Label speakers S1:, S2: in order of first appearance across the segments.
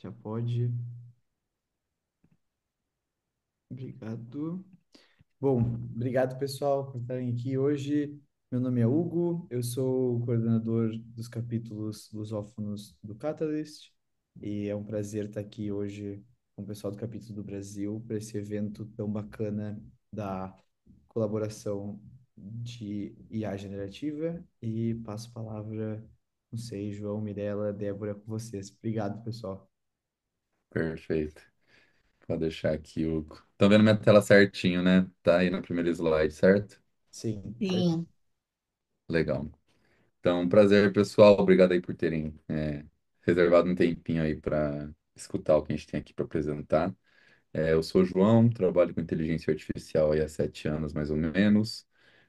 S1: Já pode. Obrigado. Bom, obrigado pessoal por estarem aqui hoje. Meu nome é Hugo, eu sou o coordenador dos capítulos lusófonos do Catalyst e é um prazer estar aqui hoje com o pessoal do capítulo do Brasil para esse evento tão bacana da colaboração de IA generativa e passo a palavra, não sei, João, Mirela, Débora, com vocês. Obrigado, pessoal.
S2: Perfeito. Vou deixar aqui o. Estão vendo minha tela certinho, né? Tá aí no primeiro slide, certo?
S1: Sim,
S3: Sim.
S2: Legal. Então, prazer, pessoal. Obrigado aí por terem reservado um tempinho aí para escutar o que a gente tem aqui para apresentar. Eu sou o João, trabalho com inteligência artificial aí há 7 anos, mais ou menos.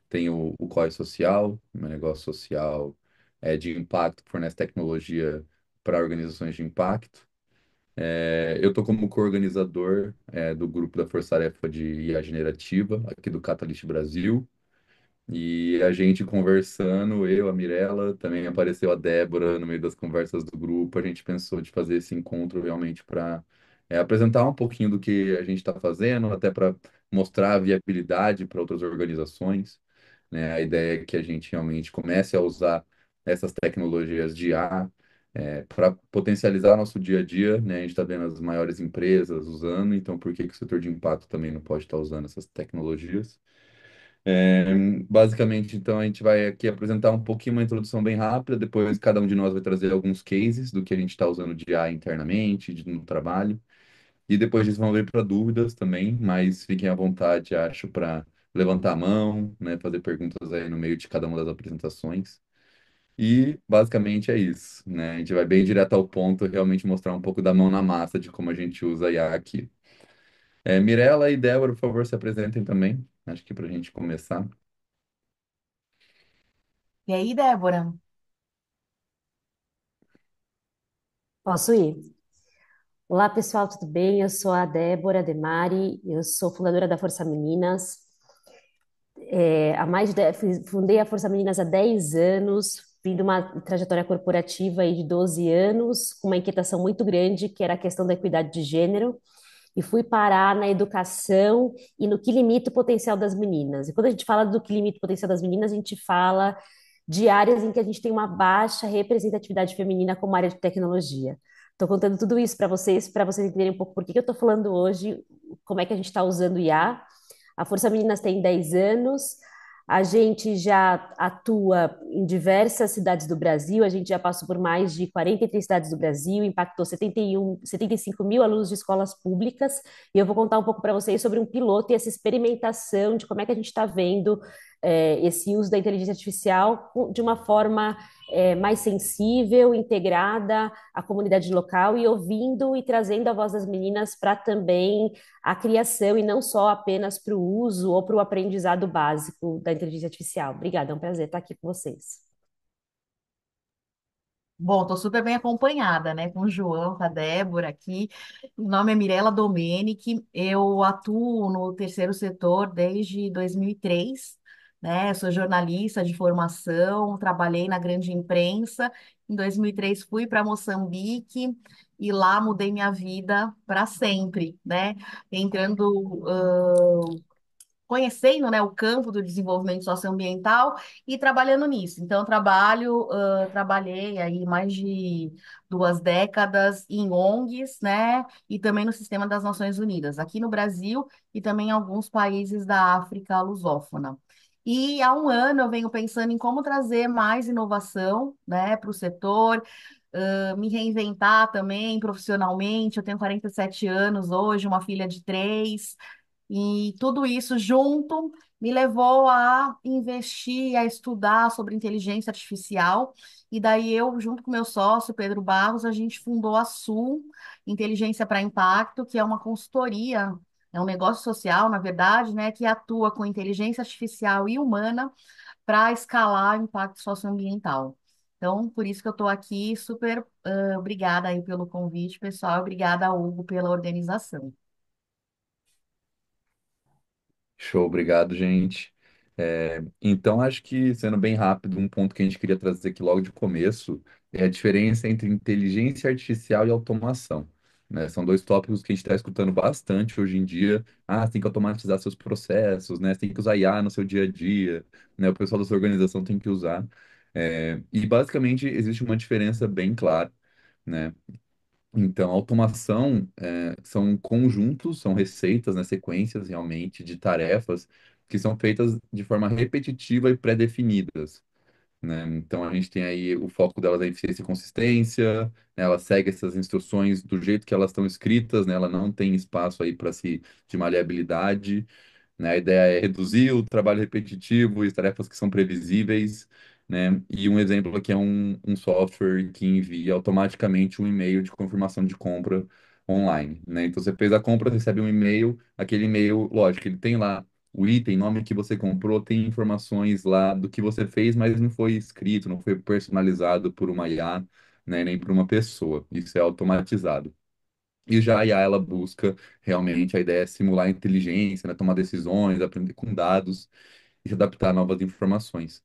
S2: Tenho o COI Social, meu negócio social é de impacto, que fornece tecnologia para organizações de impacto. Eu estou como co-organizador do grupo da Força Tarefa de IA Generativa, aqui do Catalyst Brasil. E a gente conversando, eu, a Mirella, também apareceu a Débora no meio das conversas do grupo. A gente pensou de fazer esse encontro realmente para apresentar um pouquinho do que a gente está fazendo, até para mostrar a viabilidade para outras organizações, né? A ideia é que a gente realmente comece a usar essas tecnologias de IA para potencializar nosso dia a dia, né? A gente está vendo as maiores empresas usando, então por que que o setor de impacto também não pode estar usando essas tecnologias? É, Basicamente, então, a gente vai aqui apresentar um pouquinho, uma introdução bem rápida, depois cada um de nós vai trazer alguns cases do que a gente está usando de IA internamente, no trabalho, e depois disso vão vir para dúvidas também, mas fiquem à vontade, acho, para levantar a mão, né, fazer perguntas aí no meio de cada uma das apresentações. E basicamente é isso, né? A gente vai bem direto ao ponto, realmente mostrar um pouco da mão na massa de como a gente usa a IA aqui. Mirela e Débora, por favor, se apresentem também, acho que para a gente começar.
S3: E aí, Débora?
S4: Posso ir? Olá, pessoal, tudo bem? Eu sou a Débora Demari, eu sou fundadora da Força Meninas. Fundei a Força Meninas há 10 anos, vim de uma trajetória corporativa aí de 12 anos, com uma inquietação muito grande, que era a questão da equidade de gênero, e fui parar na educação e no que limita o potencial das meninas. E quando a gente fala do que limita o potencial das meninas, a gente fala de áreas em que a gente tem uma baixa representatividade feminina, como a área de tecnologia. Estou contando tudo isso para vocês entenderem um pouco por que que eu estou falando hoje, como é que a gente está usando o IA. A Força Meninas tem 10 anos, a gente já atua em diversas cidades do Brasil, a gente já passou por mais de 43 cidades do Brasil, impactou 75 mil alunos de escolas públicas, e eu vou contar um pouco para vocês sobre um piloto e essa experimentação de como é que a gente está vendo esse uso da inteligência artificial de uma forma mais sensível, integrada à comunidade local e ouvindo e trazendo a voz das meninas para também a criação e não só apenas para o uso ou para o aprendizado básico da inteligência artificial. Obrigada, é um prazer estar aqui com vocês.
S3: Bom, estou super bem acompanhada, né, com o João, com a Débora aqui. Meu nome é Mirela Domenici, eu atuo no terceiro setor desde 2003, né, eu sou jornalista de formação, trabalhei na grande imprensa. Em 2003 fui para Moçambique e lá mudei minha vida para sempre, né, entrando conhecendo, né, o campo do desenvolvimento socioambiental e trabalhando nisso. Então, trabalhei aí mais de 2 décadas em ONGs, né, e também no sistema das Nações Unidas, aqui no Brasil e também em alguns países da África lusófona. E há um ano eu venho pensando em como trazer mais inovação, né, para o setor, me reinventar também profissionalmente. Eu tenho 47 anos hoje, uma filha de 3. E tudo isso junto me levou a investir, a estudar sobre inteligência artificial. E daí eu, junto com meu sócio, Pedro Barros, a gente fundou a Sul Inteligência para Impacto, que é uma consultoria, é um negócio social, na verdade, né, que atua com inteligência artificial e humana para escalar o impacto socioambiental. Então, por isso que eu estou aqui, super obrigada aí pelo convite, pessoal. Obrigada, Hugo, pela organização.
S2: Show, obrigado, gente. Então, acho que, sendo bem rápido, um ponto que a gente queria trazer aqui logo de começo é a diferença entre inteligência artificial e automação. né? São dois tópicos que a gente está escutando bastante hoje em dia. Ah, você tem que automatizar seus processos, né? Você tem que usar IA no seu dia a dia, né? O pessoal da sua organização tem que usar. E basicamente existe uma diferença bem clara, né? Então, automação são conjuntos, são receitas, né, sequências realmente de tarefas que são feitas de forma repetitiva e pré-definidas, né? Então, a gente tem aí o foco delas é eficiência e consistência, né? Ela segue essas instruções do jeito que elas estão escritas, né? Ela não tem espaço aí para se de maleabilidade, né? A ideia é reduzir o trabalho repetitivo e as tarefas que são previsíveis, né? E um exemplo aqui é um software que envia automaticamente um e-mail de confirmação de compra online, né? Então você fez a compra, recebe um e-mail, aquele e-mail, lógico, ele tem lá o item, nome que você comprou, tem informações lá do que você fez, mas não foi escrito, não foi personalizado por uma IA, né? Nem por uma pessoa. Isso é automatizado. E já a IA, ela busca realmente, a ideia é simular a inteligência, né, tomar decisões, aprender com dados e se adaptar a novas informações.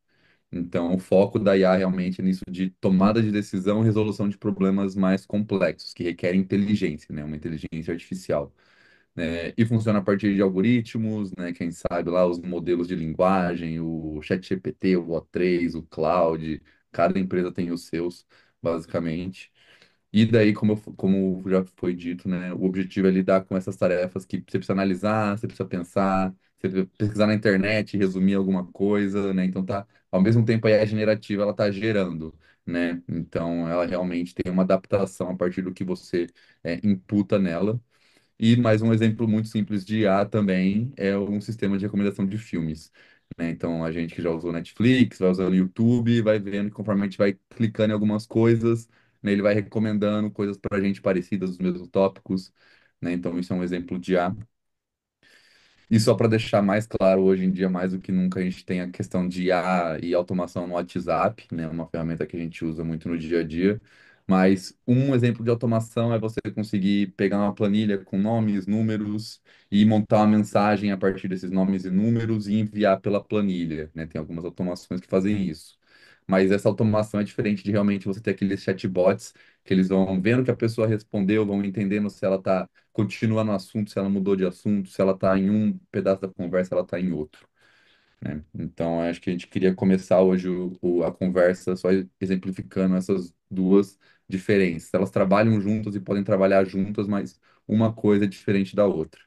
S2: Então, o foco da IA realmente é nisso de tomada de decisão e resolução de problemas mais complexos, que requerem inteligência, né, uma inteligência artificial, né, e funciona a partir de algoritmos, né, quem sabe lá os modelos de linguagem, o ChatGPT, o O3, o Claude, cada empresa tem os seus, basicamente. E daí, como já foi dito, né, o objetivo é lidar com essas tarefas que você precisa analisar, você precisa pensar, você precisa pesquisar na internet, resumir alguma coisa, né? Então tá, ao mesmo tempo a IA generativa, ela tá gerando, né? Então ela realmente tem uma adaptação a partir do que você imputa nela. E mais um exemplo muito simples de IA também é um sistema de recomendação de filmes, né? Então, a gente que já usou Netflix, vai usando YouTube, vai vendo que conforme a gente vai clicando em algumas coisas, né, ele vai recomendando coisas para a gente parecidas, dos mesmos tópicos, né? Então, isso é um exemplo de IA. E só para deixar mais claro, hoje em dia, mais do que nunca, a gente tem a questão de IA e automação no WhatsApp, né? Uma ferramenta que a gente usa muito no dia a dia. Mas um exemplo de automação é você conseguir pegar uma planilha com nomes, números e montar uma mensagem a partir desses nomes e números e enviar pela planilha, né? Tem algumas automações que fazem isso. Mas essa automação é diferente de realmente você ter aqueles chatbots que eles vão vendo que a pessoa respondeu, vão entendendo se ela está continua no assunto, se ela mudou de assunto, se ela está em um pedaço da conversa, ela está em outro, né? Então, acho que a gente queria começar hoje a conversa só exemplificando essas duas diferenças. Elas trabalham juntas e podem trabalhar juntas, mas uma coisa é diferente da outra.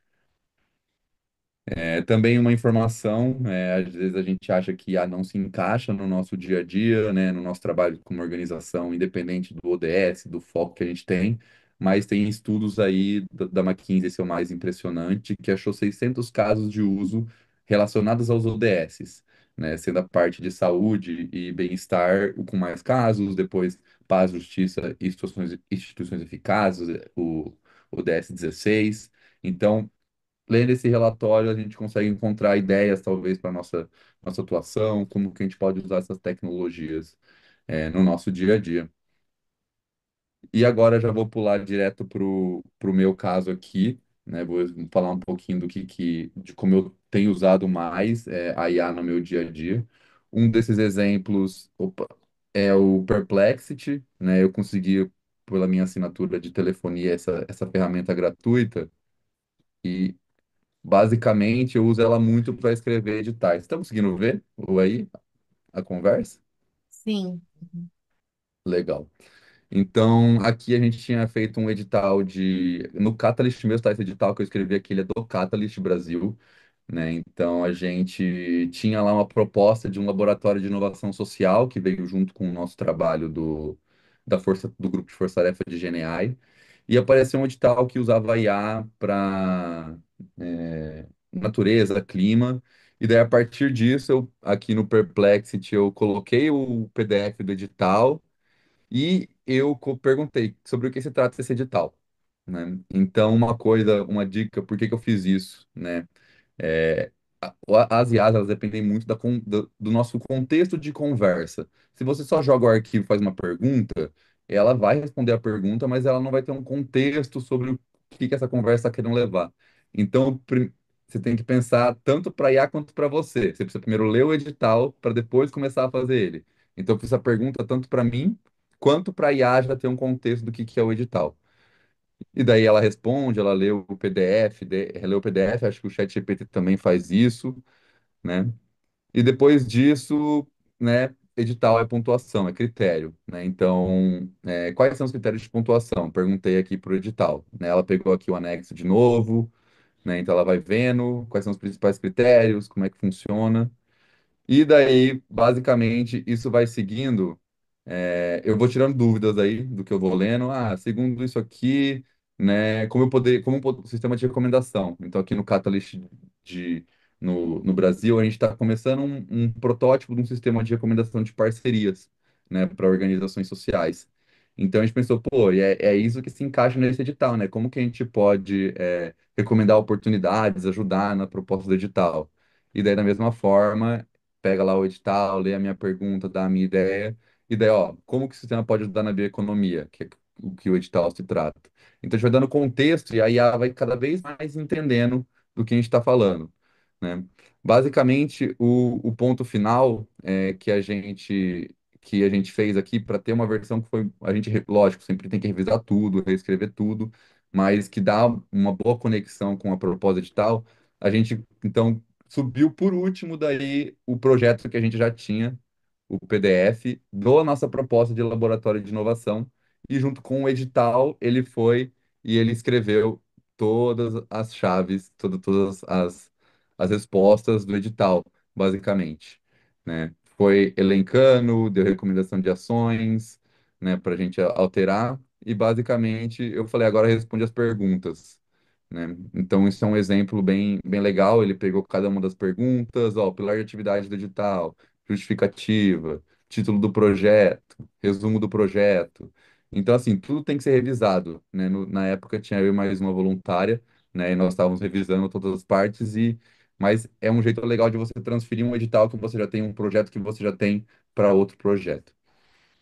S2: Também uma informação, às vezes a gente acha que a não se encaixa no nosso dia a dia, né, no nosso trabalho como organização, independente do ODS, do foco que a gente tem, mas tem estudos aí da McKinsey, esse é o mais impressionante, que achou 600 casos de uso relacionados aos ODS, né, sendo a parte de saúde e bem-estar o com mais casos, depois paz, justiça e instituições eficazes, o ODS 16. Então, lendo esse relatório, a gente consegue encontrar ideias, talvez, para nossa atuação, como que a gente pode usar essas tecnologias, no nosso dia a dia. E agora já vou pular direto para o meu caso aqui, né? Vou falar um pouquinho de como eu tenho usado mais a IA no meu dia a dia. Um desses exemplos, é o Perplexity, né? Eu consegui, pela minha assinatura de telefonia, essa ferramenta gratuita. E basicamente, eu uso ela muito para escrever editais. Estão conseguindo ver ou aí a conversa?
S3: Sim.
S2: Legal. Então, aqui a gente tinha feito um edital no Catalyst mesmo, tá? Esse edital que eu escrevi aqui, ele é do Catalyst Brasil, né? Então, a gente tinha lá uma proposta de um laboratório de inovação social que veio junto com o nosso trabalho do grupo de Força Tarefa de GenAI. E apareceu um edital que usava IA para natureza, clima. E daí, a partir disso, aqui no Perplexity, eu coloquei o PDF do edital e eu perguntei sobre o que se trata esse edital, né? Então, uma dica, por que que eu fiz isso, né? É, as IAs, elas dependem muito do nosso contexto de conversa. Se você só joga o arquivo e faz uma pergunta, ela vai responder a pergunta, mas ela não vai ter um contexto sobre o que essa conversa está querendo levar. Então, você tem que pensar tanto para IA quanto para você. Você precisa primeiro ler o edital para depois começar a fazer ele. Então, eu fiz a pergunta tanto para mim quanto para a IA já ter um contexto do que é o edital. E daí ela responde, ela lê o PDF, lê o PDF, acho que o ChatGPT também faz isso, né? E depois disso, né, edital é pontuação, é critério, né? Então, quais são os critérios de pontuação? Perguntei aqui para o edital, né? Ela pegou aqui o anexo de novo, né? Então ela vai vendo quais são os principais critérios, como é que funciona. E daí, basicamente, isso vai seguindo. Eu vou tirando dúvidas aí do que eu vou lendo. Ah, segundo isso aqui, né? O sistema de recomendação. Então, aqui no Catalyst no Brasil, a gente está começando um protótipo de um sistema de recomendação de parcerias, né, para organizações sociais. Então a gente pensou, pô, é isso que se encaixa nesse edital, né? Como que a gente pode recomendar oportunidades, ajudar na proposta do edital? E daí, da mesma forma, pega lá o edital, lê a minha pergunta, dá a minha ideia, e daí, ó, como que o sistema pode ajudar na bioeconomia, que é o que o edital se trata. Então, a gente vai dando contexto e a IA vai cada vez mais entendendo do que a gente está falando, né? Basicamente, o ponto final é que a gente fez aqui para ter uma versão que foi, lógico, sempre tem que revisar tudo, reescrever tudo, mas que dá uma boa conexão com a proposta edital, a gente, então, subiu por último daí o projeto que a gente já tinha, o PDF, da nossa proposta de laboratório de inovação, e junto com o edital, ele foi e ele escreveu todas as chaves, todas as respostas do edital, basicamente, né? Foi elencando, deu recomendação de ações, né, para a gente alterar, e basicamente eu falei, agora responde as perguntas, né? Então, isso é um exemplo bem, bem legal. Ele pegou cada uma das perguntas, ó, pilar de atividade do edital, justificativa, título do projeto, resumo do projeto. Então, assim, tudo tem que ser revisado, né? Na época tinha eu e mais uma voluntária, né? E nós estávamos revisando todas as partes mas é um jeito legal de você transferir um edital que você já tem, um projeto que você já tem para outro projeto.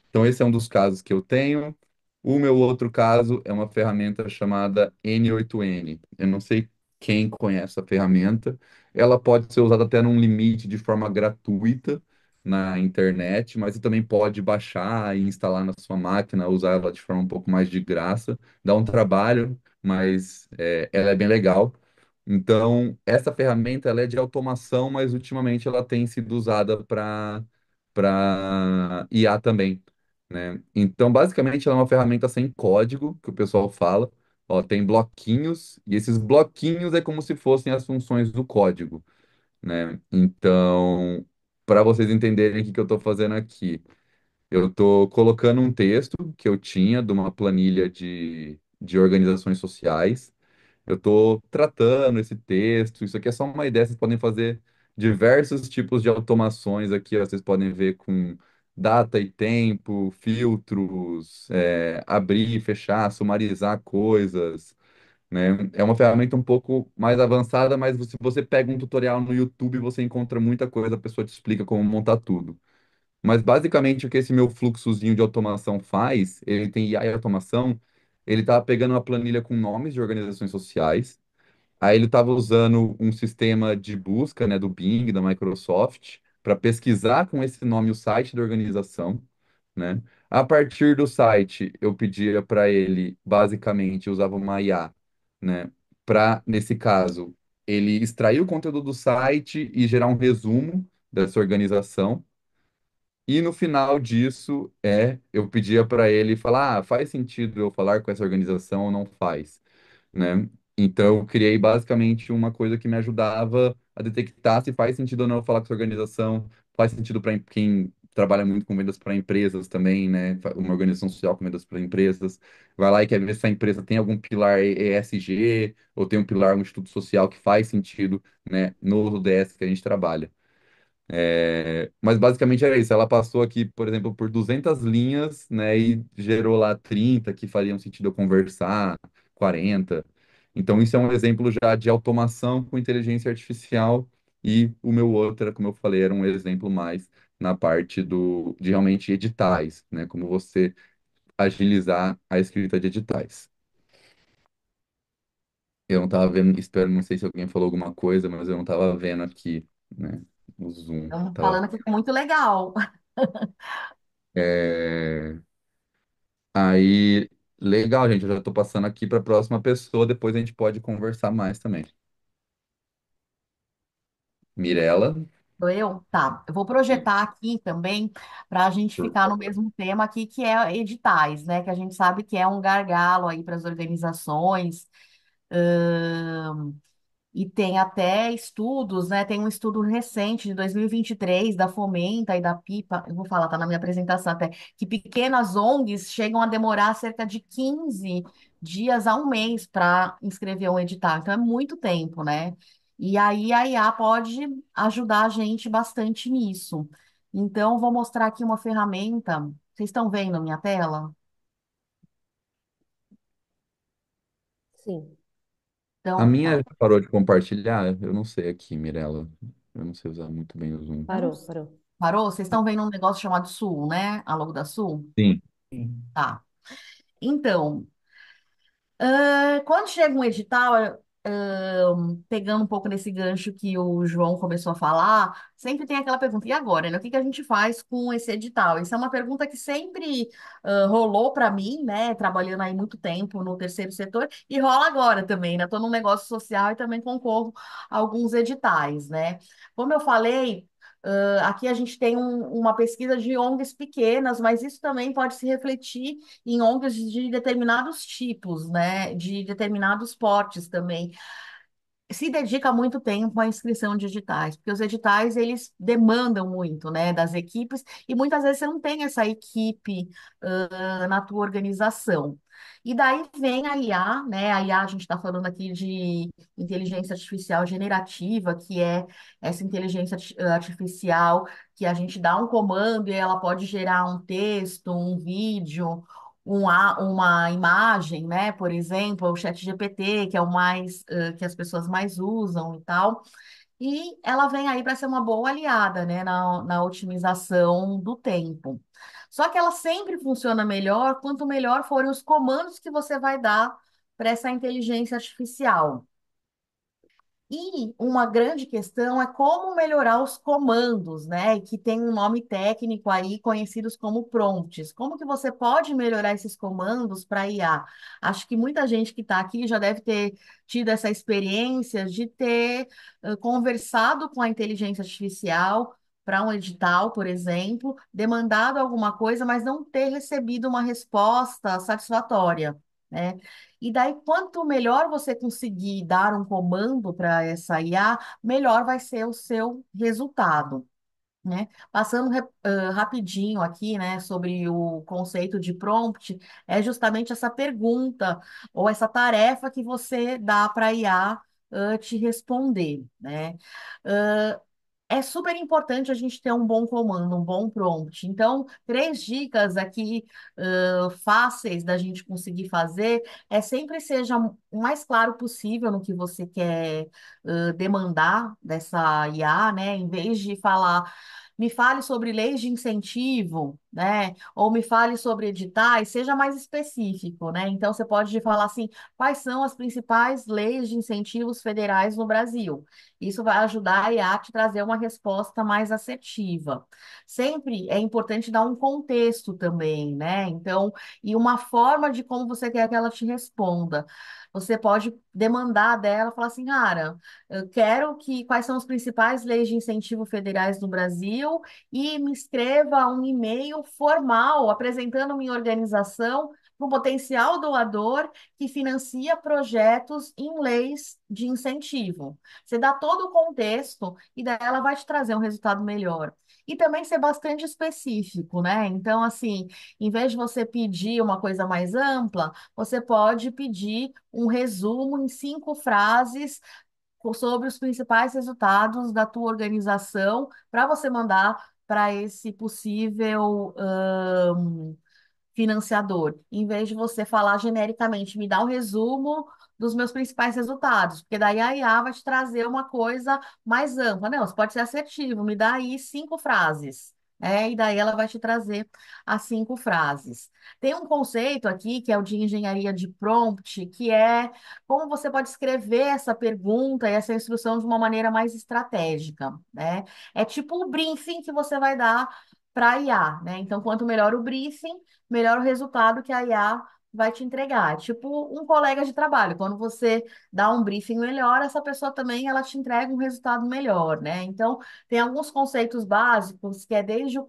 S2: Então, esse é um dos casos que eu tenho. O meu outro caso é uma ferramenta chamada N8N. Eu não sei quem conhece a ferramenta. Ela pode ser usada até num limite de forma gratuita na internet, mas você também pode baixar e instalar na sua máquina, usar ela de forma um pouco mais de graça. Dá um trabalho, mas ela é bem legal. Então, essa ferramenta ela é de automação, mas ultimamente ela tem sido usada para IA também, né? Então, basicamente, ela é uma ferramenta sem código, que o pessoal fala. Ó, tem bloquinhos, e esses bloquinhos é como se fossem as funções do código, né? Então, para vocês entenderem o que que eu estou fazendo aqui, eu estou colocando um texto que eu tinha de uma planilha de organizações sociais. Eu estou tratando esse texto. Isso aqui é só uma ideia. Vocês podem fazer diversos tipos de automações aqui. Ó. Vocês podem ver com data e tempo, filtros, abrir, fechar, sumarizar coisas, né? É uma ferramenta um pouco mais avançada, mas se você pega um tutorial no YouTube, você encontra muita coisa, a pessoa te explica como montar tudo. Mas basicamente o que esse meu fluxozinho de automação faz, ele tem IA e automação, ele tá pegando uma planilha com nomes de organizações sociais. Aí ele estava usando um sistema de busca, né, do Bing, da Microsoft, para pesquisar com esse nome o site da organização, né? A partir do site, eu pedia para ele, basicamente, usava uma IA, né, para, nesse caso, ele extrair o conteúdo do site e gerar um resumo dessa organização. E no final disso, eu pedia para ele falar, faz sentido eu falar com essa organização ou não faz, né? Então, eu criei basicamente uma coisa que me ajudava a detectar se faz sentido ou não falar com essa organização, faz sentido para quem trabalha muito com vendas para empresas também, né? Uma organização social com vendas para empresas. Vai lá e quer ver se a empresa tem algum pilar ESG ou tem um pilar, um instituto social que faz sentido, né? No ODS que a gente trabalha. Mas basicamente era isso. Ela passou aqui, por exemplo, por 200 linhas, né, e gerou lá 30 que fariam sentido eu conversar, 40. Então, isso é um exemplo já de automação com inteligência artificial. E o meu outro, como eu falei, era um exemplo mais na parte de realmente editais, né, como você agilizar a escrita de editais. Eu não estava vendo, espero, não sei se alguém falou alguma coisa, mas eu não estava vendo aqui, né, o Zoom.
S3: Estamos falando que ficou muito legal.
S2: É, Aí, Legal, gente. Eu já estou passando aqui para a próxima pessoa, depois a gente pode conversar mais também. Mirela,
S3: Sou eu? Tá. Eu vou projetar aqui também para a gente
S2: por
S3: ficar no
S2: favor.
S3: mesmo tema aqui, que é editais, né? Que a gente sabe que é um gargalo aí para as organizações. E tem até estudos, né? Tem um estudo recente de 2023 da Fomenta e da Pipa, eu vou falar, tá na minha apresentação até, que pequenas ONGs chegam a demorar cerca de 15 dias a um mês para inscrever um edital. Então é muito tempo, né? E aí a IA pode ajudar a gente bastante nisso. Então, vou mostrar aqui uma ferramenta. Vocês estão vendo a minha tela?
S4: Sim,
S2: A
S3: Então,
S2: minha já parou de compartilhar? Eu não sei aqui, Mirela. Eu não sei usar muito bem o Zoom.
S3: eu não...
S4: parou, parou.
S3: Parou? Vocês estão vendo um negócio chamado Sul, né? A logo da Sul?
S2: Sim.
S1: Sim.
S3: Tá. Então, quando chega um edital, pegando um pouco nesse gancho que o João começou a falar, sempre tem aquela pergunta: e agora, né? O que que a gente faz com esse edital? Essa é uma pergunta que sempre rolou para mim, né? Trabalhando aí muito tempo no terceiro setor, e rola agora também, né? Estou num negócio social e também concorro a alguns editais, né? Como eu falei. Aqui a gente tem uma pesquisa de ONGs pequenas, mas isso também pode se refletir em ONGs de determinados tipos, né, de determinados portes também. Se dedica muito tempo à inscrição de editais, porque os editais eles demandam muito, né, das equipes e muitas vezes você não tem essa equipe na tua organização. E daí vem a IA, né? A IA, a gente está falando aqui de inteligência artificial generativa, que é essa inteligência artificial que a gente dá um comando e ela pode gerar um texto, um vídeo, uma imagem, né? Por exemplo, o ChatGPT, que é o mais que as pessoas mais usam e tal. E ela vem aí para ser uma boa aliada, né, na otimização do tempo. Só que ela sempre funciona melhor quanto melhor forem os comandos que você vai dar para essa inteligência artificial. E uma grande questão é como melhorar os comandos, né? Que tem um nome técnico aí, conhecidos como prompts. Como que você pode melhorar esses comandos para IA? Acho que muita gente que está aqui já deve ter tido essa experiência de ter conversado com a inteligência artificial para um edital, por exemplo, demandado alguma coisa, mas não ter recebido uma resposta satisfatória, né? E daí, quanto melhor você conseguir dar um comando para essa IA, melhor vai ser o seu resultado, né? Passando rapidinho aqui, né, sobre o conceito de prompt, é justamente essa pergunta ou essa tarefa que você dá para a IA te responder, né? É super importante a gente ter um bom comando, um bom prompt. Então, três dicas aqui, fáceis da gente conseguir fazer é sempre seja o mais claro possível no que você quer, demandar dessa IA, né? Em vez de falar, me fale sobre leis de incentivo, né? Ou me fale sobre editais, seja mais específico, né? Então, você pode falar assim, quais são as principais leis de incentivos federais no Brasil? Isso vai ajudar a IA a te trazer uma resposta mais assertiva. Sempre é importante dar um contexto também, né? Então, e uma forma de como você quer que ela te responda. Você pode demandar dela, falar assim, cara, eu quero que quais são as principais leis de incentivo federais no Brasil e me escreva um e-mail formal apresentando minha organização para um potencial doador que financia projetos em leis de incentivo. Você dá todo o contexto e daí ela vai te trazer um resultado melhor. E também ser bastante específico, né? Então, assim, em vez de você pedir uma coisa mais ampla, você pode pedir um resumo em 5 frases sobre os principais resultados da tua organização para você mandar para esse possível financiador, em vez de você falar genericamente, me dá um resumo dos meus principais resultados, porque daí a IA vai te trazer uma coisa mais ampla. Não, você pode ser assertivo, me dá aí 5 frases. E daí ela vai te trazer as 5 frases. Tem um conceito aqui que é o de engenharia de prompt, que é como você pode escrever essa pergunta e essa instrução de uma maneira mais estratégica, né? É tipo o briefing que você vai dar para a IA, né? Então, quanto melhor o briefing, melhor o resultado que a IA vai te entregar. Tipo um colega de trabalho, quando você dá um briefing melhor, essa pessoa também ela te entrega um resultado melhor, né? Então, tem alguns conceitos básicos que é desde o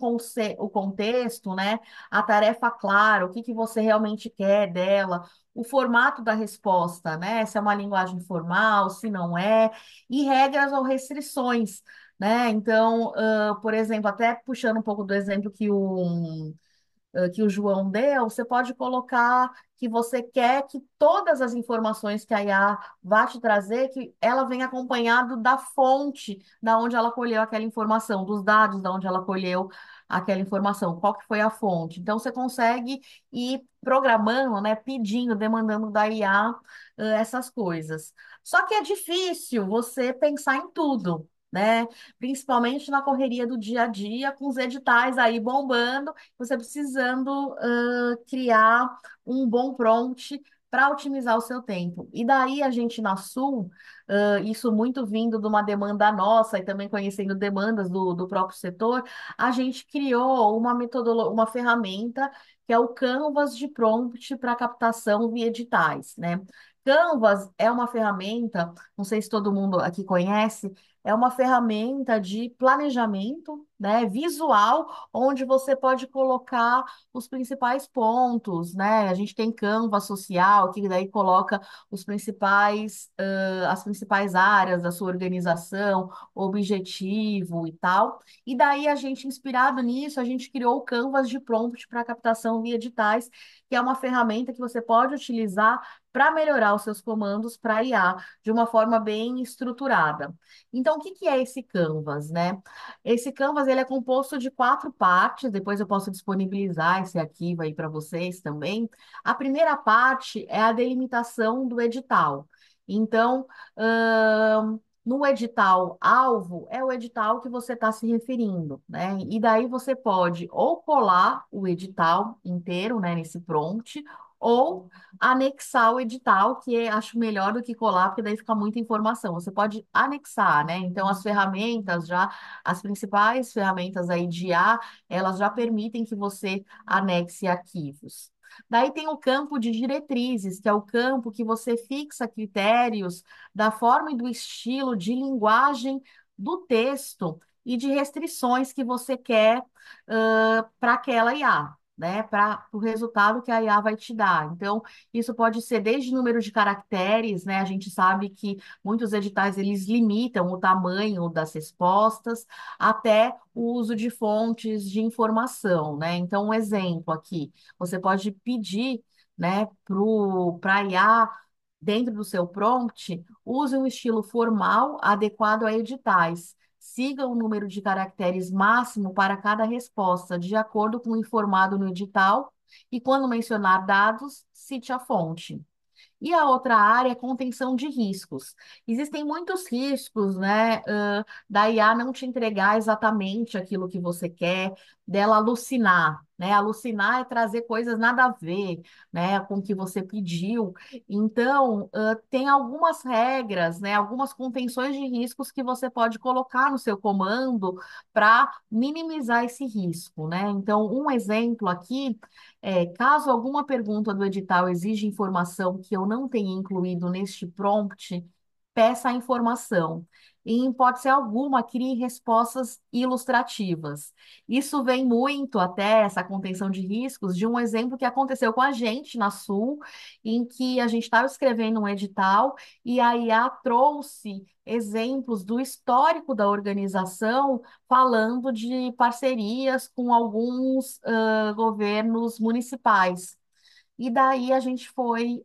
S3: contexto, né? A tarefa clara, o que que você realmente quer dela, o formato da resposta, né? Se é uma linguagem formal, se não é, e regras ou restrições. Né? Então, por exemplo, até puxando um pouco do exemplo que o João deu, você pode colocar que você quer que todas as informações que a IA vá te trazer, que ela venha acompanhado da fonte da onde ela colheu aquela informação, dos dados da onde ela colheu aquela informação, qual que foi a fonte. Então, você consegue ir programando, né, pedindo, demandando da IA, essas coisas. Só que é difícil você pensar em tudo. Né? Principalmente na correria do dia a dia, com os editais aí bombando, você precisando criar um bom prompt para otimizar o seu tempo. E daí a gente na Sul, isso muito vindo de uma demanda nossa e também conhecendo demandas do próprio setor, a gente criou uma metodologia, uma ferramenta que é o Canvas de prompt para captação via editais, né? Canvas é uma ferramenta, não sei se todo mundo aqui conhece, é uma ferramenta de planejamento, né, visual, onde você pode colocar os principais pontos, né? A gente tem Canva social, que daí coloca as principais áreas da sua organização, objetivo e tal. E daí a gente, inspirado nisso, a gente criou o Canvas de prompt para captação via editais, que é uma ferramenta que você pode utilizar para melhorar os seus comandos para IA de uma forma bem estruturada. Então, o que que é esse Canvas, né? Esse Canvas ele é composto de quatro partes, depois eu posso disponibilizar esse arquivo aí para vocês também. A primeira parte é a delimitação do edital. Então, no edital alvo, é o edital que você está se referindo, né? E daí você pode ou colar o edital inteiro, né, nesse prompt, ou anexar o edital, acho melhor do que colar, porque daí fica muita informação. Você pode anexar, né? Então, as ferramentas já, as principais ferramentas aí de IA, elas já permitem que você anexe arquivos. Daí tem o campo de diretrizes, que é o campo que você fixa critérios da forma e do estilo de linguagem do texto e de restrições que você quer para aquela IA. Né, para o resultado que a IA vai te dar. Então, isso pode ser desde número de caracteres, né? A gente sabe que muitos editais eles limitam o tamanho das respostas, até o uso de fontes de informação, né? Então, um exemplo aqui, você pode pedir, né, para a IA, dentro do seu prompt, use um estilo formal adequado a editais. Siga o número de caracteres máximo para cada resposta, de acordo com o informado no edital, e quando mencionar dados, cite a fonte. E a outra área é contenção de riscos. Existem muitos riscos, né, da IA não te entregar exatamente aquilo que você quer, dela alucinar, né? Alucinar é trazer coisas nada a ver, né, com o que você pediu. Então, tem algumas regras, né, algumas contenções de riscos que você pode colocar no seu comando para minimizar esse risco, né? Então, um exemplo aqui caso alguma pergunta do edital exija informação que eu não tenha incluído neste prompt, peça a informação. E, em hipótese alguma, crie respostas ilustrativas. Isso vem muito até essa contenção de riscos de um exemplo que aconteceu com a gente na Sul, em que a gente estava escrevendo um edital e a IA trouxe exemplos do histórico da organização falando de parcerias com alguns governos municipais. E daí a gente foi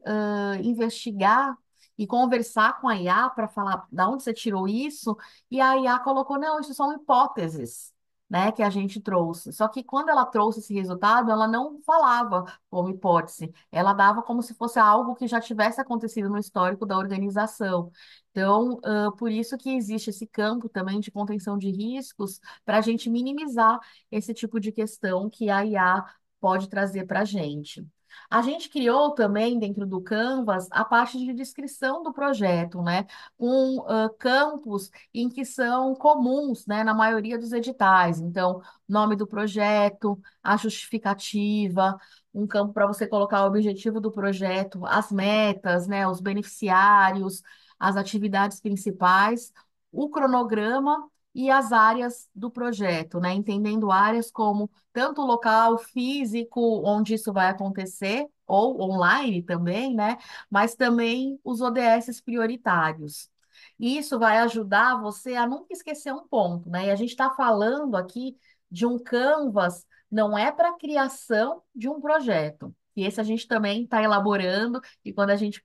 S3: investigar e conversar com a IA para falar da onde você tirou isso, e a IA colocou, não, isso são hipóteses, né, que a gente trouxe. Só que quando ela trouxe esse resultado, ela não falava como hipótese, ela dava como se fosse algo que já tivesse acontecido no histórico da organização. Então, por isso que existe esse campo também de contenção de riscos, para a gente minimizar esse tipo de questão que a IA pode trazer para a gente. A gente criou também dentro do Canvas a parte de descrição do projeto, né? Com campos em que são comuns, né, na maioria dos editais. Então, nome do projeto, a justificativa, um campo para você colocar o objetivo do projeto, as metas, né, os beneficiários, as atividades principais, o cronograma e as áreas do projeto, né? Entendendo áreas como tanto o local físico onde isso vai acontecer, ou online também, né? Mas também os ODS prioritários. E isso vai ajudar você a nunca esquecer um ponto, né? E a gente está falando aqui de um Canvas, não é para a criação de um projeto. E esse a gente também está elaborando, e quando a gente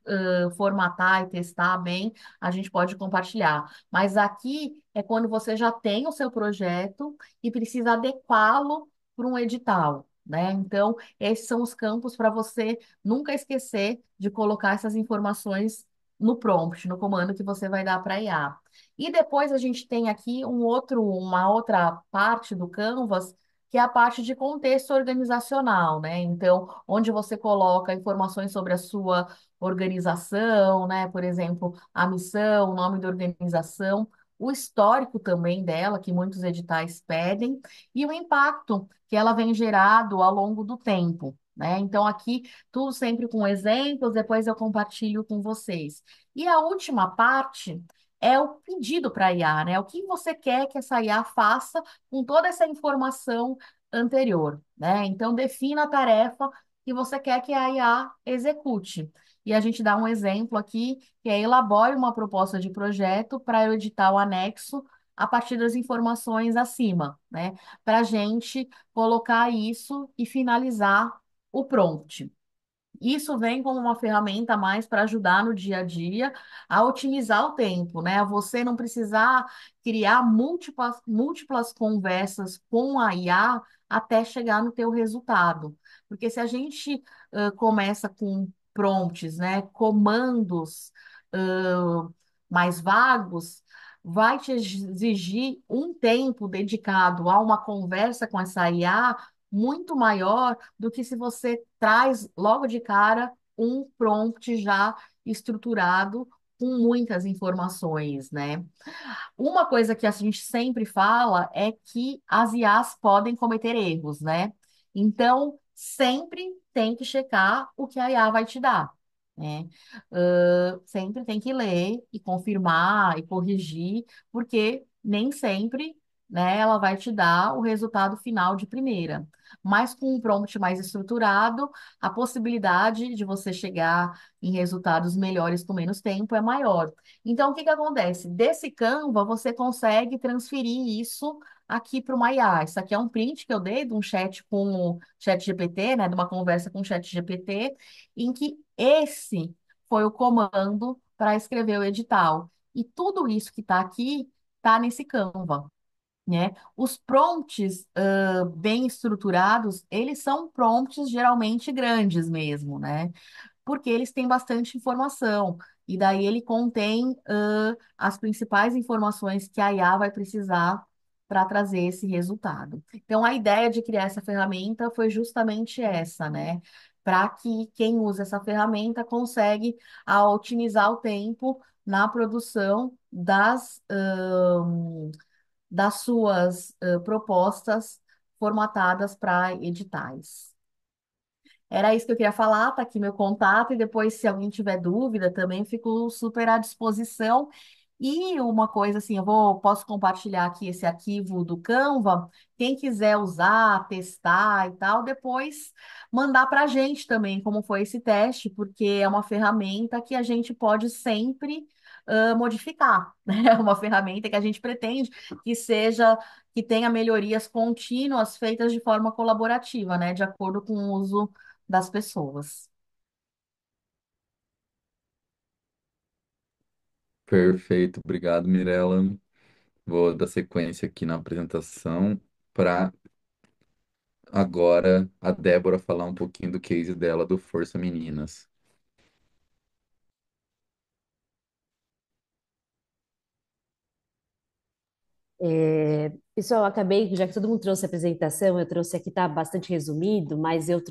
S3: formatar e testar bem, a gente pode compartilhar. Mas aqui é quando você já tem o seu projeto e precisa adequá-lo para um edital, né? Então, esses são os campos para você nunca esquecer de colocar essas informações no prompt, no comando que você vai dar para a IA. E depois a gente tem aqui uma outra parte do Canvas, que é a parte de contexto organizacional, né? Então, onde você coloca informações sobre a sua organização, né? Por exemplo, a missão, o nome da organização, o histórico também dela, que muitos editais pedem, e o impacto que ela vem gerado ao longo do tempo, né? Então, aqui, tudo sempre com exemplos, depois eu compartilho com vocês. E a última parte é o pedido para a IA, né? O que você quer que essa IA faça com toda essa informação anterior, né? Então, defina a tarefa que você quer que a IA execute. E a gente dá um exemplo aqui, que é elabore uma proposta de projeto para eu editar o anexo a partir das informações acima, né? Para a gente colocar isso e finalizar o prompt. Isso vem como uma ferramenta a mais para ajudar no dia a dia a otimizar o tempo, né? A você não precisar criar múltiplas conversas com a IA até chegar no teu resultado. Porque se a gente começa com prompts, né, comandos ãh, mais vagos, vai te exigir um tempo dedicado a uma conversa com essa IA muito maior do que se você traz logo de cara um prompt já estruturado com muitas informações, né? Uma coisa que a gente sempre fala é que as IAs podem cometer erros, né? Então, sempre tem que checar o que a IA vai te dar, né? Sempre tem que ler e confirmar e corrigir, porque nem sempre, né, ela vai te dar o resultado final de primeira. Mas com um prompt mais estruturado, a possibilidade de você chegar em resultados melhores com menos tempo é maior. Então, o que que acontece? Desse Canva, você consegue transferir isso aqui para uma IA. Isso aqui é um print que eu dei de um chat com o chat GPT, né? De uma conversa com o chat GPT, em que esse foi o comando para escrever o edital. E tudo isso que está aqui está nesse Canva, né? Os prompts, bem estruturados, eles são prompts geralmente grandes mesmo, né? Porque eles têm bastante informação. E daí ele contém as principais informações que a IA vai precisar para trazer esse resultado. Então, a ideia de criar essa ferramenta foi justamente essa, né? Para que quem usa essa ferramenta consegue otimizar o tempo na produção das suas propostas formatadas para editais. Era isso que eu queria falar, tá aqui meu contato, e depois, se alguém tiver dúvida, também fico super à disposição. E uma coisa assim, posso compartilhar aqui esse arquivo do Canva. Quem quiser usar, testar e tal, depois mandar para a gente também como foi esse teste, porque é uma ferramenta que a gente pode sempre modificar, né? É uma ferramenta que a gente pretende que seja, que tenha melhorias contínuas feitas de forma colaborativa, né? De acordo com o uso das pessoas.
S2: Perfeito, obrigado, Mirella. Vou dar sequência aqui na apresentação para agora a Débora falar um pouquinho do case dela do Força Meninas.
S4: Pessoal, acabei, já que todo mundo trouxe a apresentação, eu trouxe aqui, está bastante resumido, mas eu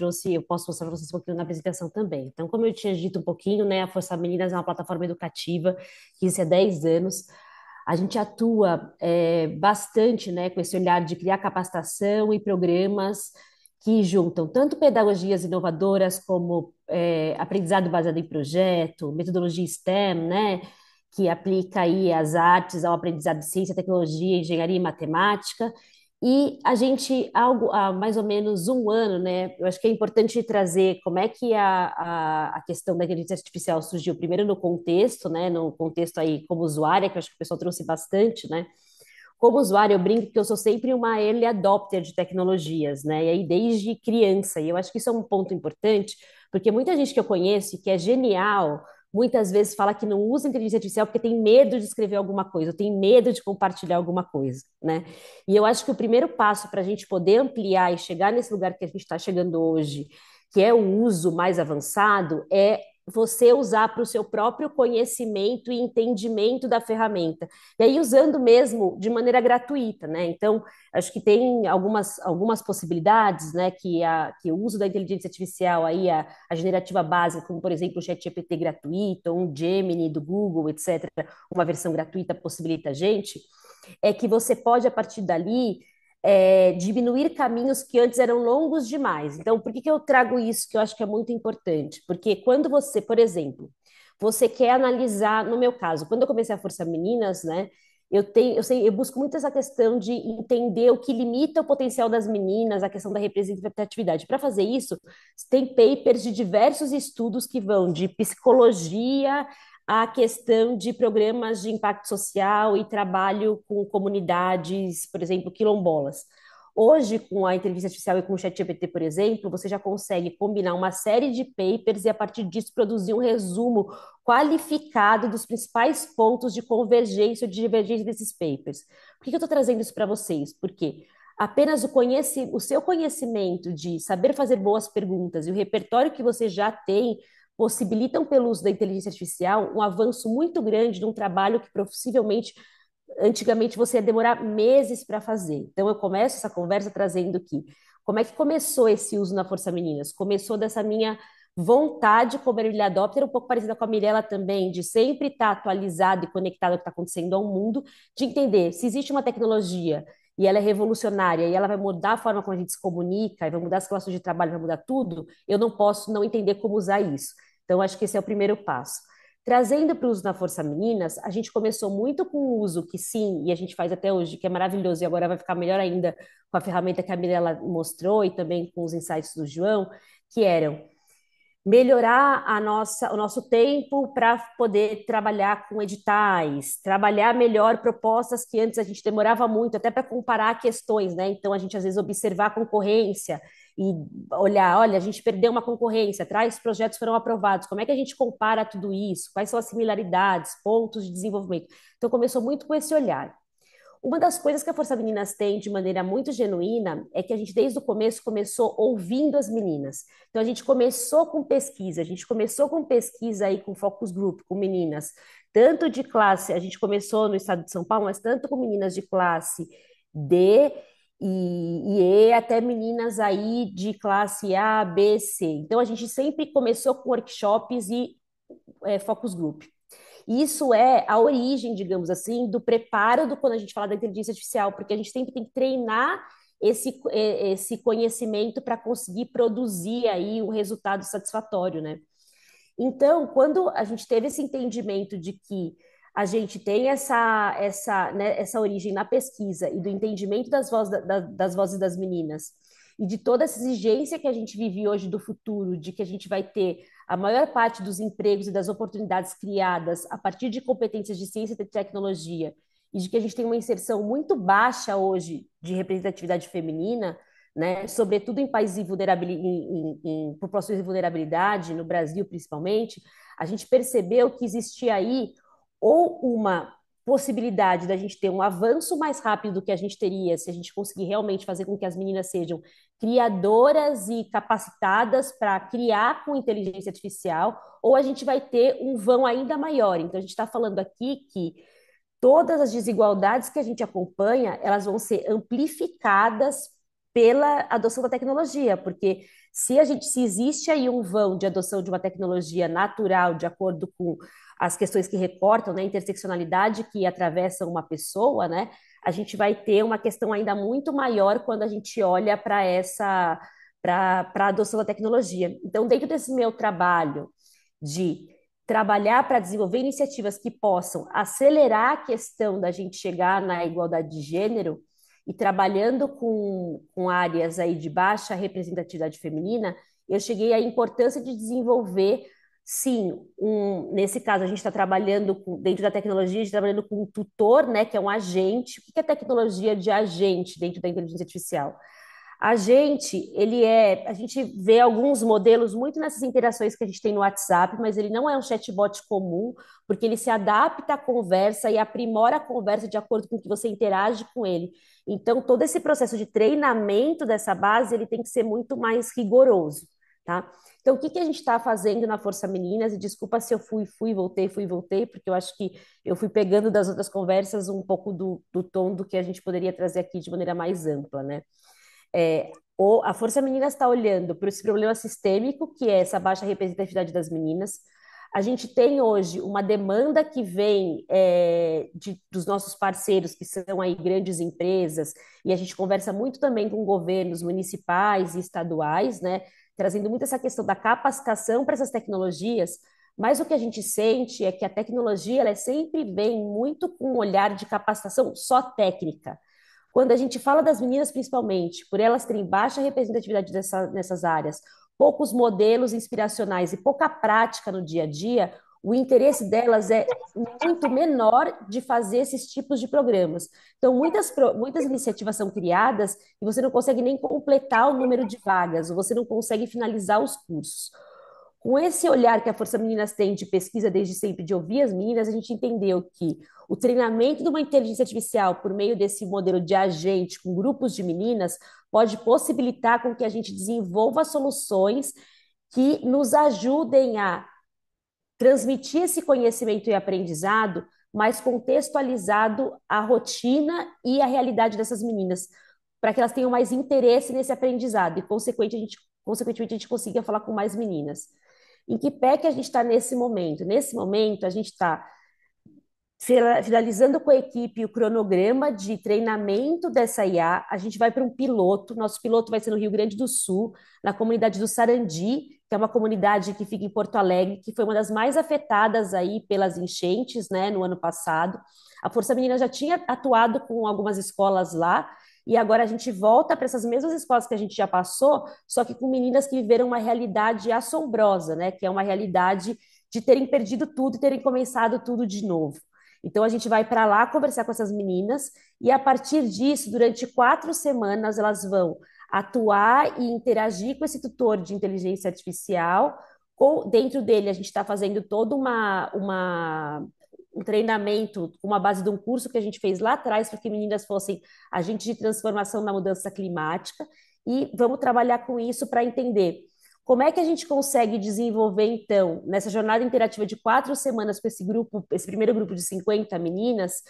S4: posso mostrar para vocês um pouquinho na apresentação também. Então, como eu tinha dito um pouquinho, né, a Força Meninas é uma plataforma educativa que existe há 10 anos. A gente atua bastante, né, com esse olhar de criar capacitação e programas que juntam tanto pedagogias inovadoras como aprendizado baseado em projeto, metodologia STEM, né, que aplica aí as artes ao aprendizado de ciência, tecnologia, engenharia e matemática. E a gente, há mais ou menos um ano, né? Eu acho que é importante trazer como é que a questão da inteligência artificial surgiu, primeiro no contexto, né? No contexto aí como usuária, que eu acho que o pessoal trouxe bastante, né? Como usuária, eu brinco que eu sou sempre uma early adopter de tecnologias, né? E aí, desde criança, e eu acho que isso é um ponto importante, porque muita gente que eu conheço, que é genial, muitas vezes fala que não usa inteligência artificial porque tem medo de escrever alguma coisa, ou tem medo de compartilhar alguma coisa, né? E eu acho que o primeiro passo para a gente poder ampliar e chegar nesse lugar que a gente está chegando hoje, que é o uso mais avançado, é você usar para o seu próprio conhecimento e entendimento da ferramenta. E aí usando mesmo de maneira gratuita, né? Então, acho que tem algumas possibilidades, né? Que o uso da inteligência artificial, aí a generativa básica, como por exemplo o ChatGPT gratuito, ou um Gemini do Google, etc., uma versão gratuita possibilita a gente, é que você pode, a partir dali, diminuir caminhos que antes eram longos demais. Então, por que que eu trago isso que eu acho que é muito importante? Porque quando você, por exemplo, você quer analisar, no meu caso, quando eu comecei a Força Meninas, né, eu busco muito essa questão de entender o que limita o potencial das meninas, a questão da representatividade. Para fazer isso, tem papers de diversos estudos que vão de psicologia a questão de programas de impacto social e trabalho com comunidades, por exemplo, quilombolas. Hoje, com a inteligência artificial e com o ChatGPT, por exemplo, você já consegue combinar uma série de papers e, a partir disso, produzir um resumo qualificado dos principais pontos de convergência ou de divergência desses papers. Por que eu estou trazendo isso para vocês? Porque apenas o seu conhecimento de saber fazer boas perguntas e o repertório que você já tem possibilitam, pelo uso da inteligência artificial, um avanço muito grande num trabalho que possivelmente antigamente você ia demorar meses para fazer. Então eu começo essa conversa trazendo que como é que começou esse uso na Força Meninas? Começou dessa minha vontade como early adopter, um pouco parecida com a Mirella também, de sempre estar atualizado e conectado ao que está acontecendo ao mundo, de entender se existe uma tecnologia e ela é revolucionária e ela vai mudar a forma como a gente se comunica, e vai mudar as relações de trabalho, vai mudar tudo, eu não posso não entender como usar isso. Então, acho que esse é o primeiro passo. Trazendo para o uso na Força Meninas, a gente começou muito com o uso, que sim, e a gente faz até hoje, que é maravilhoso, e agora vai ficar melhor ainda com a ferramenta que a Mirella mostrou e também com os insights do João, que eram melhorar o nosso tempo para poder trabalhar com editais, trabalhar melhor propostas que antes a gente demorava muito, até para comparar questões, né? Então a gente às vezes observar a concorrência e olhar, olha, a gente perdeu uma concorrência, traz projetos foram aprovados, como é que a gente compara tudo isso? Quais são as similaridades, pontos de desenvolvimento? Então começou muito com esse olhar. Uma das coisas que a Força Meninas tem de maneira muito genuína é que a gente, desde o começo, começou ouvindo as meninas. Então, a gente começou com pesquisa, a gente começou com pesquisa aí com focus group, com meninas, tanto de classe, a gente começou no estado de São Paulo, mas tanto com meninas de classe D e E, até meninas aí de classe A, B, C. Então, a gente sempre começou com workshops e focus group. Isso é a origem, digamos assim, do preparo do quando a gente fala da inteligência artificial, porque a gente sempre tem que treinar esse conhecimento para conseguir produzir aí um resultado satisfatório, né? Então, quando a gente teve esse entendimento de que a gente tem essa origem na pesquisa e do entendimento das vozes das meninas e de toda essa exigência que a gente vive hoje do futuro, de que a gente vai ter a maior parte dos empregos e das oportunidades criadas a partir de competências de ciência e tecnologia, e de que a gente tem uma inserção muito baixa hoje de representatividade feminina, né, sobretudo em países em populações de vulnerabilidade, no Brasil principalmente, a gente percebeu que existia aí ou uma possibilidade da gente ter um avanço mais rápido do que a gente teria se a gente conseguir realmente fazer com que as meninas sejam criadoras e capacitadas para criar com inteligência artificial, ou a gente vai ter um vão ainda maior. Então, a gente está falando aqui que todas as desigualdades que a gente acompanha, elas vão ser amplificadas pela adoção da tecnologia, porque se existe aí um vão de adoção de uma tecnologia natural, de acordo com as questões que recortam, né, interseccionalidade que atravessam uma pessoa, né, a gente vai ter uma questão ainda muito maior quando a gente olha para a adoção da tecnologia. Então, dentro desse meu trabalho de trabalhar para desenvolver iniciativas que possam acelerar a questão da gente chegar na igualdade de gênero e trabalhando com áreas aí de baixa representatividade feminina, eu cheguei à importância de desenvolver, sim, nesse caso a gente está trabalhando dentro da tecnologia, a gente está trabalhando com um tutor, né, que é um agente. O que é tecnologia de agente dentro da inteligência artificial? A gente vê alguns modelos muito nessas interações que a gente tem no WhatsApp, mas ele não é um chatbot comum, porque ele se adapta à conversa e aprimora a conversa de acordo com o que você interage com ele. Então, todo esse processo de treinamento dessa base, ele tem que ser muito mais rigoroso, tá? Então, o que a gente está fazendo na Força Meninas? E desculpa se eu fui, voltei, porque eu acho que eu fui pegando das outras conversas um pouco do tom do que a gente poderia trazer aqui de maneira mais ampla, né? A Força Meninas está olhando para esse problema sistêmico, que é essa baixa representatividade das meninas. A gente tem hoje uma demanda que vem dos nossos parceiros, que são aí grandes empresas, e a gente conversa muito também com governos municipais e estaduais, né, trazendo muito essa questão da capacitação para essas tecnologias, mas o que a gente sente é que a tecnologia ela sempre vem muito com um olhar de capacitação só técnica. Quando a gente fala das meninas, principalmente, por elas terem baixa representatividade nessas áreas, poucos modelos inspiracionais e pouca prática no dia a dia, o interesse delas é muito menor de fazer esses tipos de programas. Então, muitas iniciativas são criadas e você não consegue nem completar o número de vagas, ou você não consegue finalizar os cursos. Com esse olhar que a Força Meninas tem de pesquisa desde sempre, de ouvir as meninas, a gente entendeu que o treinamento de uma inteligência artificial por meio desse modelo de agente com grupos de meninas pode possibilitar com que a gente desenvolva soluções que nos ajudem a transmitir esse conhecimento e aprendizado mais contextualizado à rotina e à realidade dessas meninas, para que elas tenham mais interesse nesse aprendizado e, consequentemente, a gente consiga falar com mais meninas. Em que pé que a gente está nesse momento? Nesse momento, a gente está finalizando com a equipe o cronograma de treinamento dessa IA. A gente vai para um piloto. Nosso piloto vai ser no Rio Grande do Sul, na comunidade do Sarandi, que é uma comunidade que fica em Porto Alegre, que foi uma das mais afetadas aí pelas enchentes, né, no ano passado. A Força Menina já tinha atuado com algumas escolas lá, e agora a gente volta para essas mesmas escolas que a gente já passou, só que com meninas que viveram uma realidade assombrosa, né, que é uma realidade de terem perdido tudo e terem começado tudo de novo. Então, a gente vai para lá conversar com essas meninas e, a partir disso, durante 4 semanas, elas vão atuar e interagir com esse tutor de inteligência artificial. Dentro dele, a gente está fazendo todo um treinamento com uma base de um curso que a gente fez lá atrás para que meninas fossem agentes de transformação na mudança climática. E vamos trabalhar com isso para entender como é que a gente consegue desenvolver, então, nessa jornada interativa de 4 semanas com esse primeiro grupo de 50 meninas,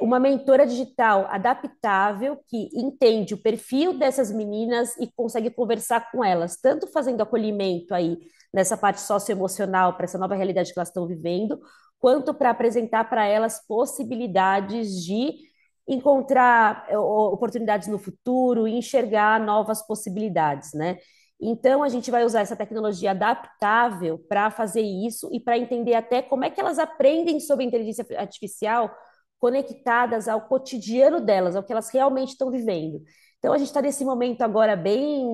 S4: uma mentora digital adaptável que entende o perfil dessas meninas e consegue conversar com elas, tanto fazendo acolhimento aí nessa parte socioemocional para essa nova realidade que elas estão vivendo, quanto para apresentar para elas possibilidades de encontrar oportunidades no futuro e enxergar novas possibilidades, né? Então, a gente vai usar essa tecnologia adaptável para fazer isso e para entender até como é que elas aprendem sobre a inteligência artificial conectadas ao cotidiano delas, ao que elas realmente estão vivendo. Então, a gente está nesse momento agora bem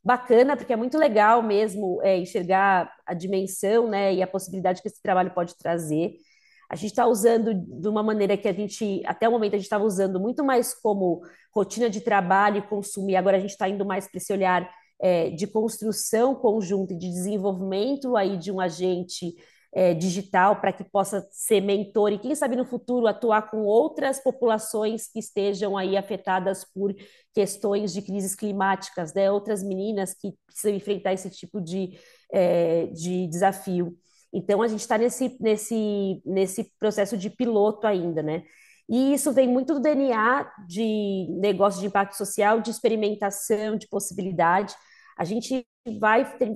S4: bacana, porque é muito legal mesmo enxergar a dimensão, né, e a possibilidade que esse trabalho pode trazer. A gente está usando de uma maneira que até o momento, a gente estava usando muito mais como rotina de trabalho e consumo, e agora a gente está indo mais para esse olhar de construção conjunta e de desenvolvimento aí de um agente digital para que possa ser mentor e, quem sabe, no futuro atuar com outras populações que estejam aí afetadas por questões de crises climáticas, né? Outras meninas que precisam enfrentar esse tipo de desafio. Então, a gente está nesse processo de piloto ainda, né? E isso vem muito do DNA de negócio de impacto social, de experimentação, de possibilidade. A gente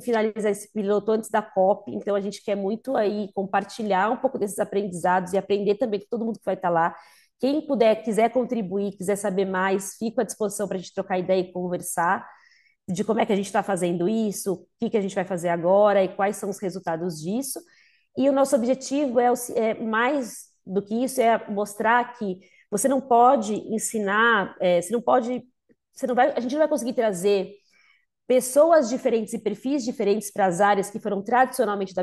S4: finalizar esse piloto antes da COP, então a gente quer muito aí compartilhar um pouco desses aprendizados e aprender também com todo mundo que vai estar lá. Quem puder, quiser contribuir, quiser saber mais, fico à disposição para a gente trocar ideia e conversar de como é que a gente está fazendo isso, o que que a gente vai fazer agora e quais são os resultados disso. E o nosso objetivo é mais do que isso, é mostrar que você não pode ensinar, você não pode, você não vai, a gente não vai conseguir trazer pessoas diferentes e perfis diferentes para as áreas que foram tradicionalmente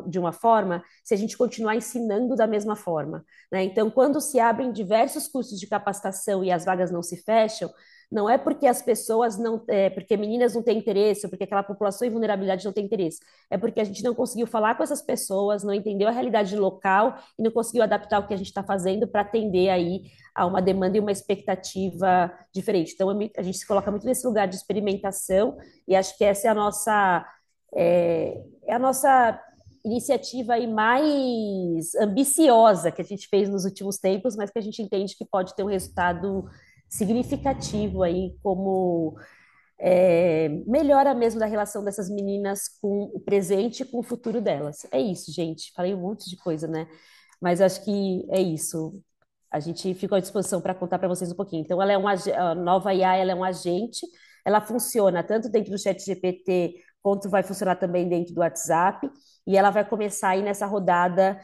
S4: de uma forma, se a gente continuar ensinando da mesma forma, né? Então, quando se abrem diversos cursos de capacitação e as vagas não se fecham, não é porque as pessoas não, porque meninas não têm interesse, ou porque aquela população em vulnerabilidade não tem interesse, é porque a gente não conseguiu falar com essas pessoas, não entendeu a realidade local e não conseguiu adaptar o que a gente está fazendo para atender aí a uma demanda e uma expectativa diferente. Então, a gente se coloca muito nesse lugar de experimentação e acho que essa é a nossa iniciativa aí mais ambiciosa que a gente fez nos últimos tempos, mas que a gente entende que pode ter um resultado significativo aí como melhora mesmo da relação dessas meninas com o presente e com o futuro delas. É isso, gente. Falei um monte de coisa, né? Mas acho que é isso. A gente ficou à disposição para contar para vocês um pouquinho. Então, a nova IA, ela é um agente, ela funciona tanto dentro do chat GPT, quanto vai funcionar também dentro do WhatsApp, e ela vai começar aí nessa rodada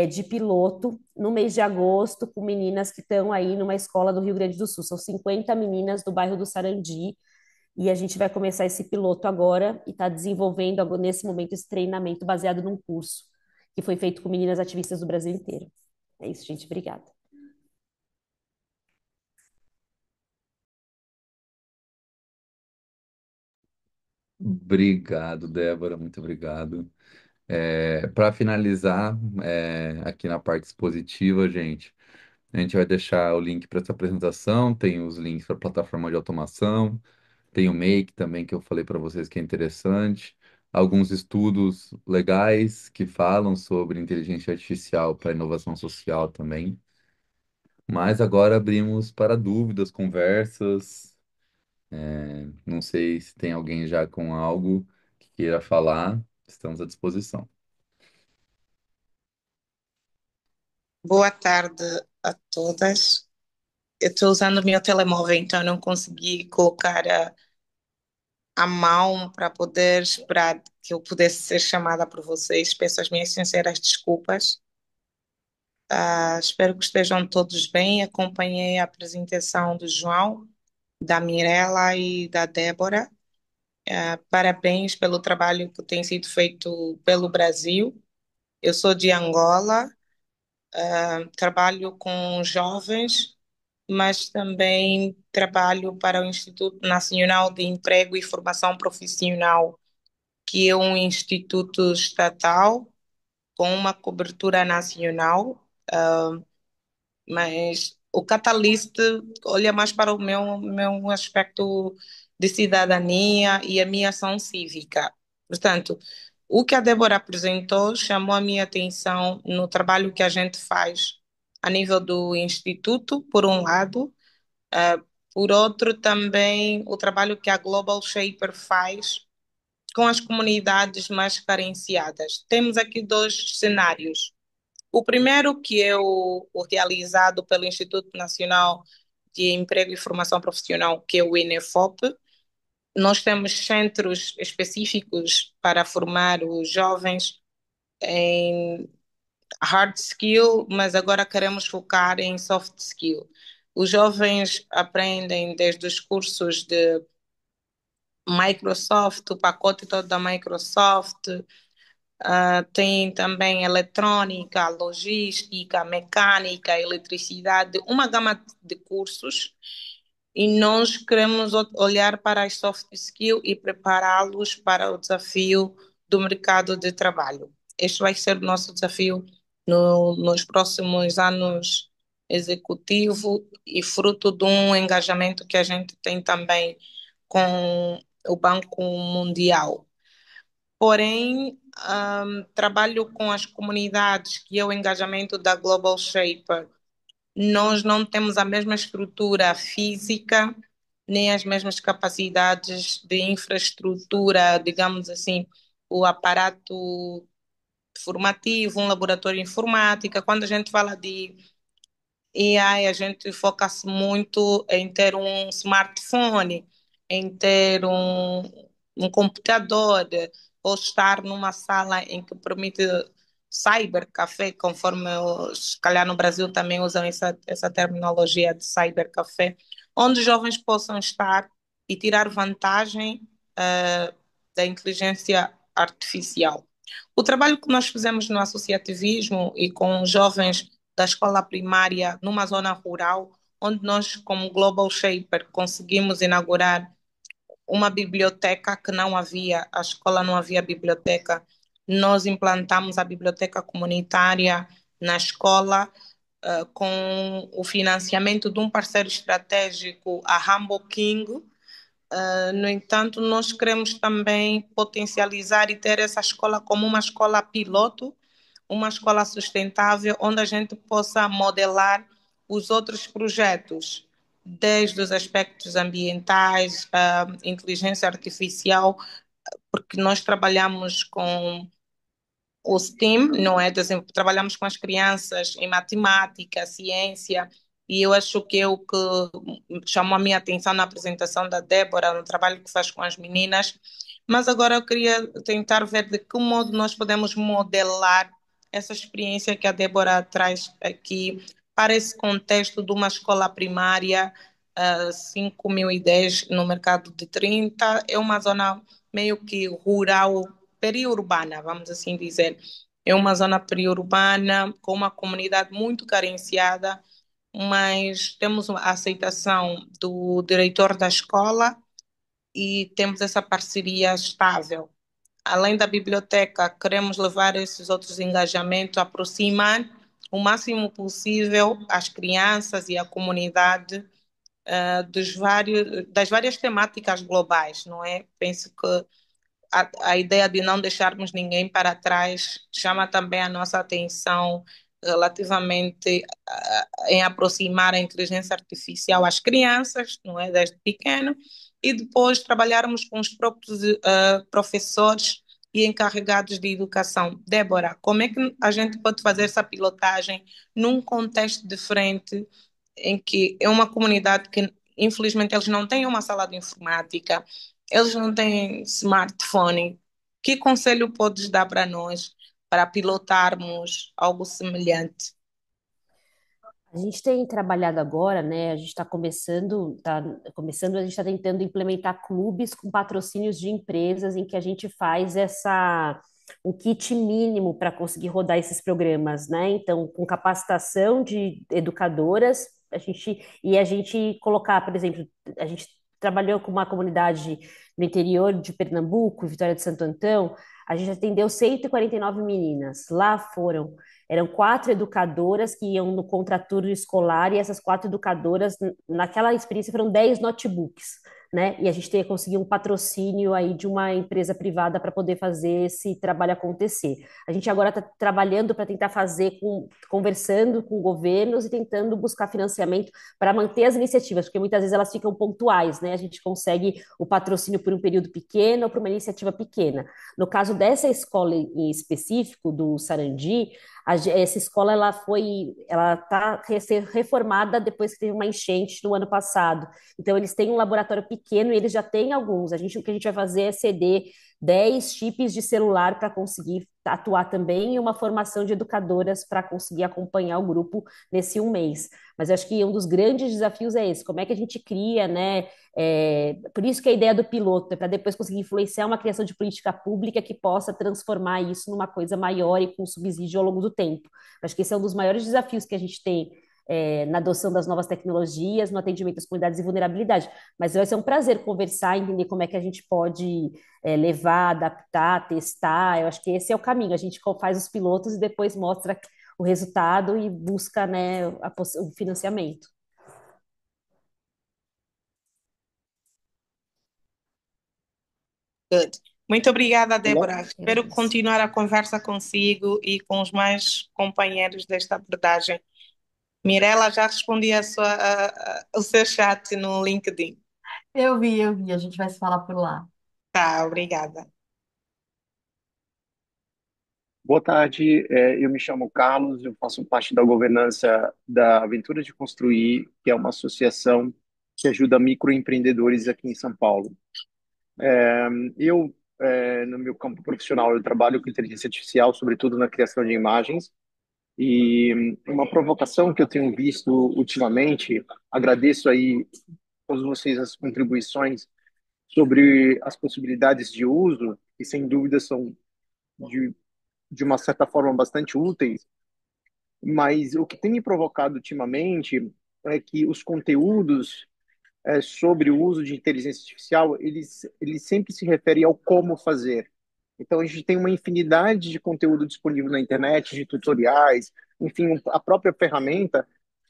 S4: de piloto no mês de agosto, com meninas que estão aí numa escola do Rio Grande do Sul. São 50 meninas do bairro do Sarandi, e a gente vai começar esse piloto agora e está desenvolvendo nesse momento esse treinamento baseado num curso que foi feito com meninas ativistas do Brasil inteiro. É isso, gente. Obrigada.
S2: Obrigado, Débora, muito obrigado. Para finalizar, aqui na parte expositiva, gente, a gente vai deixar o link para essa apresentação, tem os links para a plataforma de automação, tem o Make também, que eu falei para vocês que é interessante, alguns estudos legais que falam sobre inteligência artificial para inovação social também. Mas agora abrimos para dúvidas, conversas. Não sei se tem alguém já com algo que queira falar, estamos à disposição.
S5: Boa tarde a todas. Eu estou usando o meu telemóvel, então não consegui colocar a mão para poder esperar que eu pudesse ser chamada por vocês. Peço as minhas sinceras desculpas. Espero que estejam todos bem. Acompanhei a apresentação do João, da Mirella e da Débora. Parabéns pelo trabalho que tem sido feito pelo Brasil. Eu sou de Angola, trabalho com jovens, mas também trabalho para o Instituto Nacional de Emprego e Formação Profissional, que é um instituto estatal com uma cobertura nacional, mas o Catalyst olha mais para o meu aspecto de cidadania e a minha ação cívica. Portanto, o que a Débora apresentou chamou a minha atenção no trabalho que a gente faz a nível do Instituto, por um lado, por outro, também o trabalho que a Global Shaper faz com as comunidades mais carenciadas. Temos aqui dois cenários. O primeiro, que é o realizado pelo Instituto Nacional de Emprego e Formação Profissional, que é o INEFOP. Nós temos centros específicos para formar os jovens em hard skill, mas agora queremos focar em soft skill. Os jovens aprendem desde os cursos de Microsoft, o pacote todo da Microsoft, tem também eletrônica, logística, mecânica, eletricidade, uma gama de cursos. E nós queremos olhar para as soft skills e prepará-los para o desafio do mercado de trabalho. Este vai ser o nosso desafio nos próximos anos executivo e fruto de um engajamento que a gente tem também com o Banco Mundial. Porém, trabalho com as comunidades, que é o engajamento da Global Shaper. Nós não temos a mesma estrutura física, nem as mesmas capacidades de infraestrutura, digamos assim, o aparato formativo, um laboratório de informática. Quando a gente fala de AI, a gente foca-se muito em ter um smartphone, em ter um computador, ou estar numa sala em que permite cybercafé, conforme se calhar no Brasil também usam essa terminologia de cybercafé, onde os jovens possam estar e tirar vantagem da inteligência artificial. O trabalho que nós fizemos no associativismo e com jovens da escola primária numa zona rural, onde nós, como Global Shaper, conseguimos inaugurar uma biblioteca que não havia, a escola não havia biblioteca. Nós implantamos a biblioteca comunitária na escola, com o financiamento de um parceiro estratégico, a Humble King. No entanto, nós queremos também potencializar e ter essa escola como uma escola piloto, uma escola sustentável, onde a gente possa modelar os outros projetos, desde os aspectos ambientais, a inteligência artificial, porque nós trabalhamos com o STEAM, não é? Trabalhamos com as crianças em matemática, ciência, e eu acho que é o que chamou a minha atenção na apresentação da Débora, no trabalho que faz com as meninas. Mas agora eu queria tentar ver de que modo nós podemos modelar essa experiência que a Débora traz aqui para esse contexto de uma escola primária, 5.010 no mercado de 30, é uma zona meio que rural, periurbana, vamos assim dizer. É uma zona periurbana com uma comunidade muito carenciada, mas temos a aceitação do diretor da escola e temos essa parceria estável. Além da biblioteca, queremos levar esses outros engajamentos, aproximar o máximo possível as crianças e a comunidade das várias temáticas globais, não é? Penso que a ideia de não deixarmos ninguém para trás chama também a nossa atenção relativamente em aproximar a inteligência artificial às crianças, não é, desde pequeno, e depois trabalharmos com os próprios professores e encarregados de educação. Débora, como é que a gente pode fazer essa pilotagem num contexto diferente, em que é uma comunidade que, infelizmente, eles não têm uma sala de informática, eles não têm smartphone? Que conselho podes dar para nós para pilotarmos algo semelhante?
S4: A gente tem trabalhado agora, né? A gente a gente está tentando implementar clubes com patrocínios de empresas em que a gente faz um kit mínimo para conseguir rodar esses programas, né? Então, com capacitação de educadoras, a gente colocar, por exemplo, a gente trabalhou com uma comunidade no interior de Pernambuco, Vitória de Santo Antão, a gente atendeu 149 meninas. Lá eram 4 educadoras que iam no contraturno escolar, e essas 4 educadoras, naquela experiência, foram 10 notebooks, né? E a gente tem que conseguir um patrocínio aí de uma empresa privada para poder fazer esse trabalho acontecer. A gente agora está trabalhando para tentar conversando com governos e tentando buscar financiamento para manter as iniciativas, porque muitas vezes elas ficam pontuais, né? A gente consegue o patrocínio por um período pequeno ou por uma iniciativa pequena. No caso dessa escola em específico, do Sarandi, essa escola ela está reformada depois que teve uma enchente no ano passado. Então eles têm um laboratório pequeno e eles já têm alguns. O que a gente vai fazer é ceder 10 chips de celular para conseguir atuar também, e uma formação de educadoras para conseguir acompanhar o grupo nesse um mês. Mas eu acho que um dos grandes desafios é esse: como é que a gente cria, né? Por isso que a ideia do piloto é para depois conseguir influenciar uma criação de política pública que possa transformar isso numa coisa maior e com subsídio ao longo do tempo. Acho que esse é um dos maiores desafios que a gente tem na adoção das novas tecnologias, no atendimento às comunidades de vulnerabilidade. Mas vai ser um prazer conversar, entender como é que a gente pode levar, adaptar, testar. Eu acho que esse é o caminho. A gente faz os pilotos e depois mostra o resultado e busca, né, o financiamento.
S5: Good. Muito obrigada,
S4: Eu
S5: Débora.
S4: que
S5: Espero
S4: agradeço.
S5: continuar a conversa consigo e com os mais companheiros desta abordagem. Mirela, já respondi o seu chat no LinkedIn.
S3: Eu vi, a gente vai se falar por lá.
S5: Tá, obrigada.
S6: Boa tarde, eu me chamo Carlos, eu faço parte da governança da Aventura de Construir, que é uma associação que ajuda microempreendedores aqui em São Paulo. No meu campo profissional, eu trabalho com inteligência artificial, sobretudo na criação de imagens, e uma provocação que eu tenho visto ultimamente, agradeço aí todos vocês as contribuições sobre as possibilidades de uso, que sem dúvida são de, de uma certa forma bastante úteis. Mas o que tem me provocado ultimamente é que os conteúdos sobre o uso de inteligência artificial, eles sempre se referem ao como fazer. Então, a gente tem uma infinidade de conteúdo disponível na internet, de tutoriais, enfim, a própria ferramenta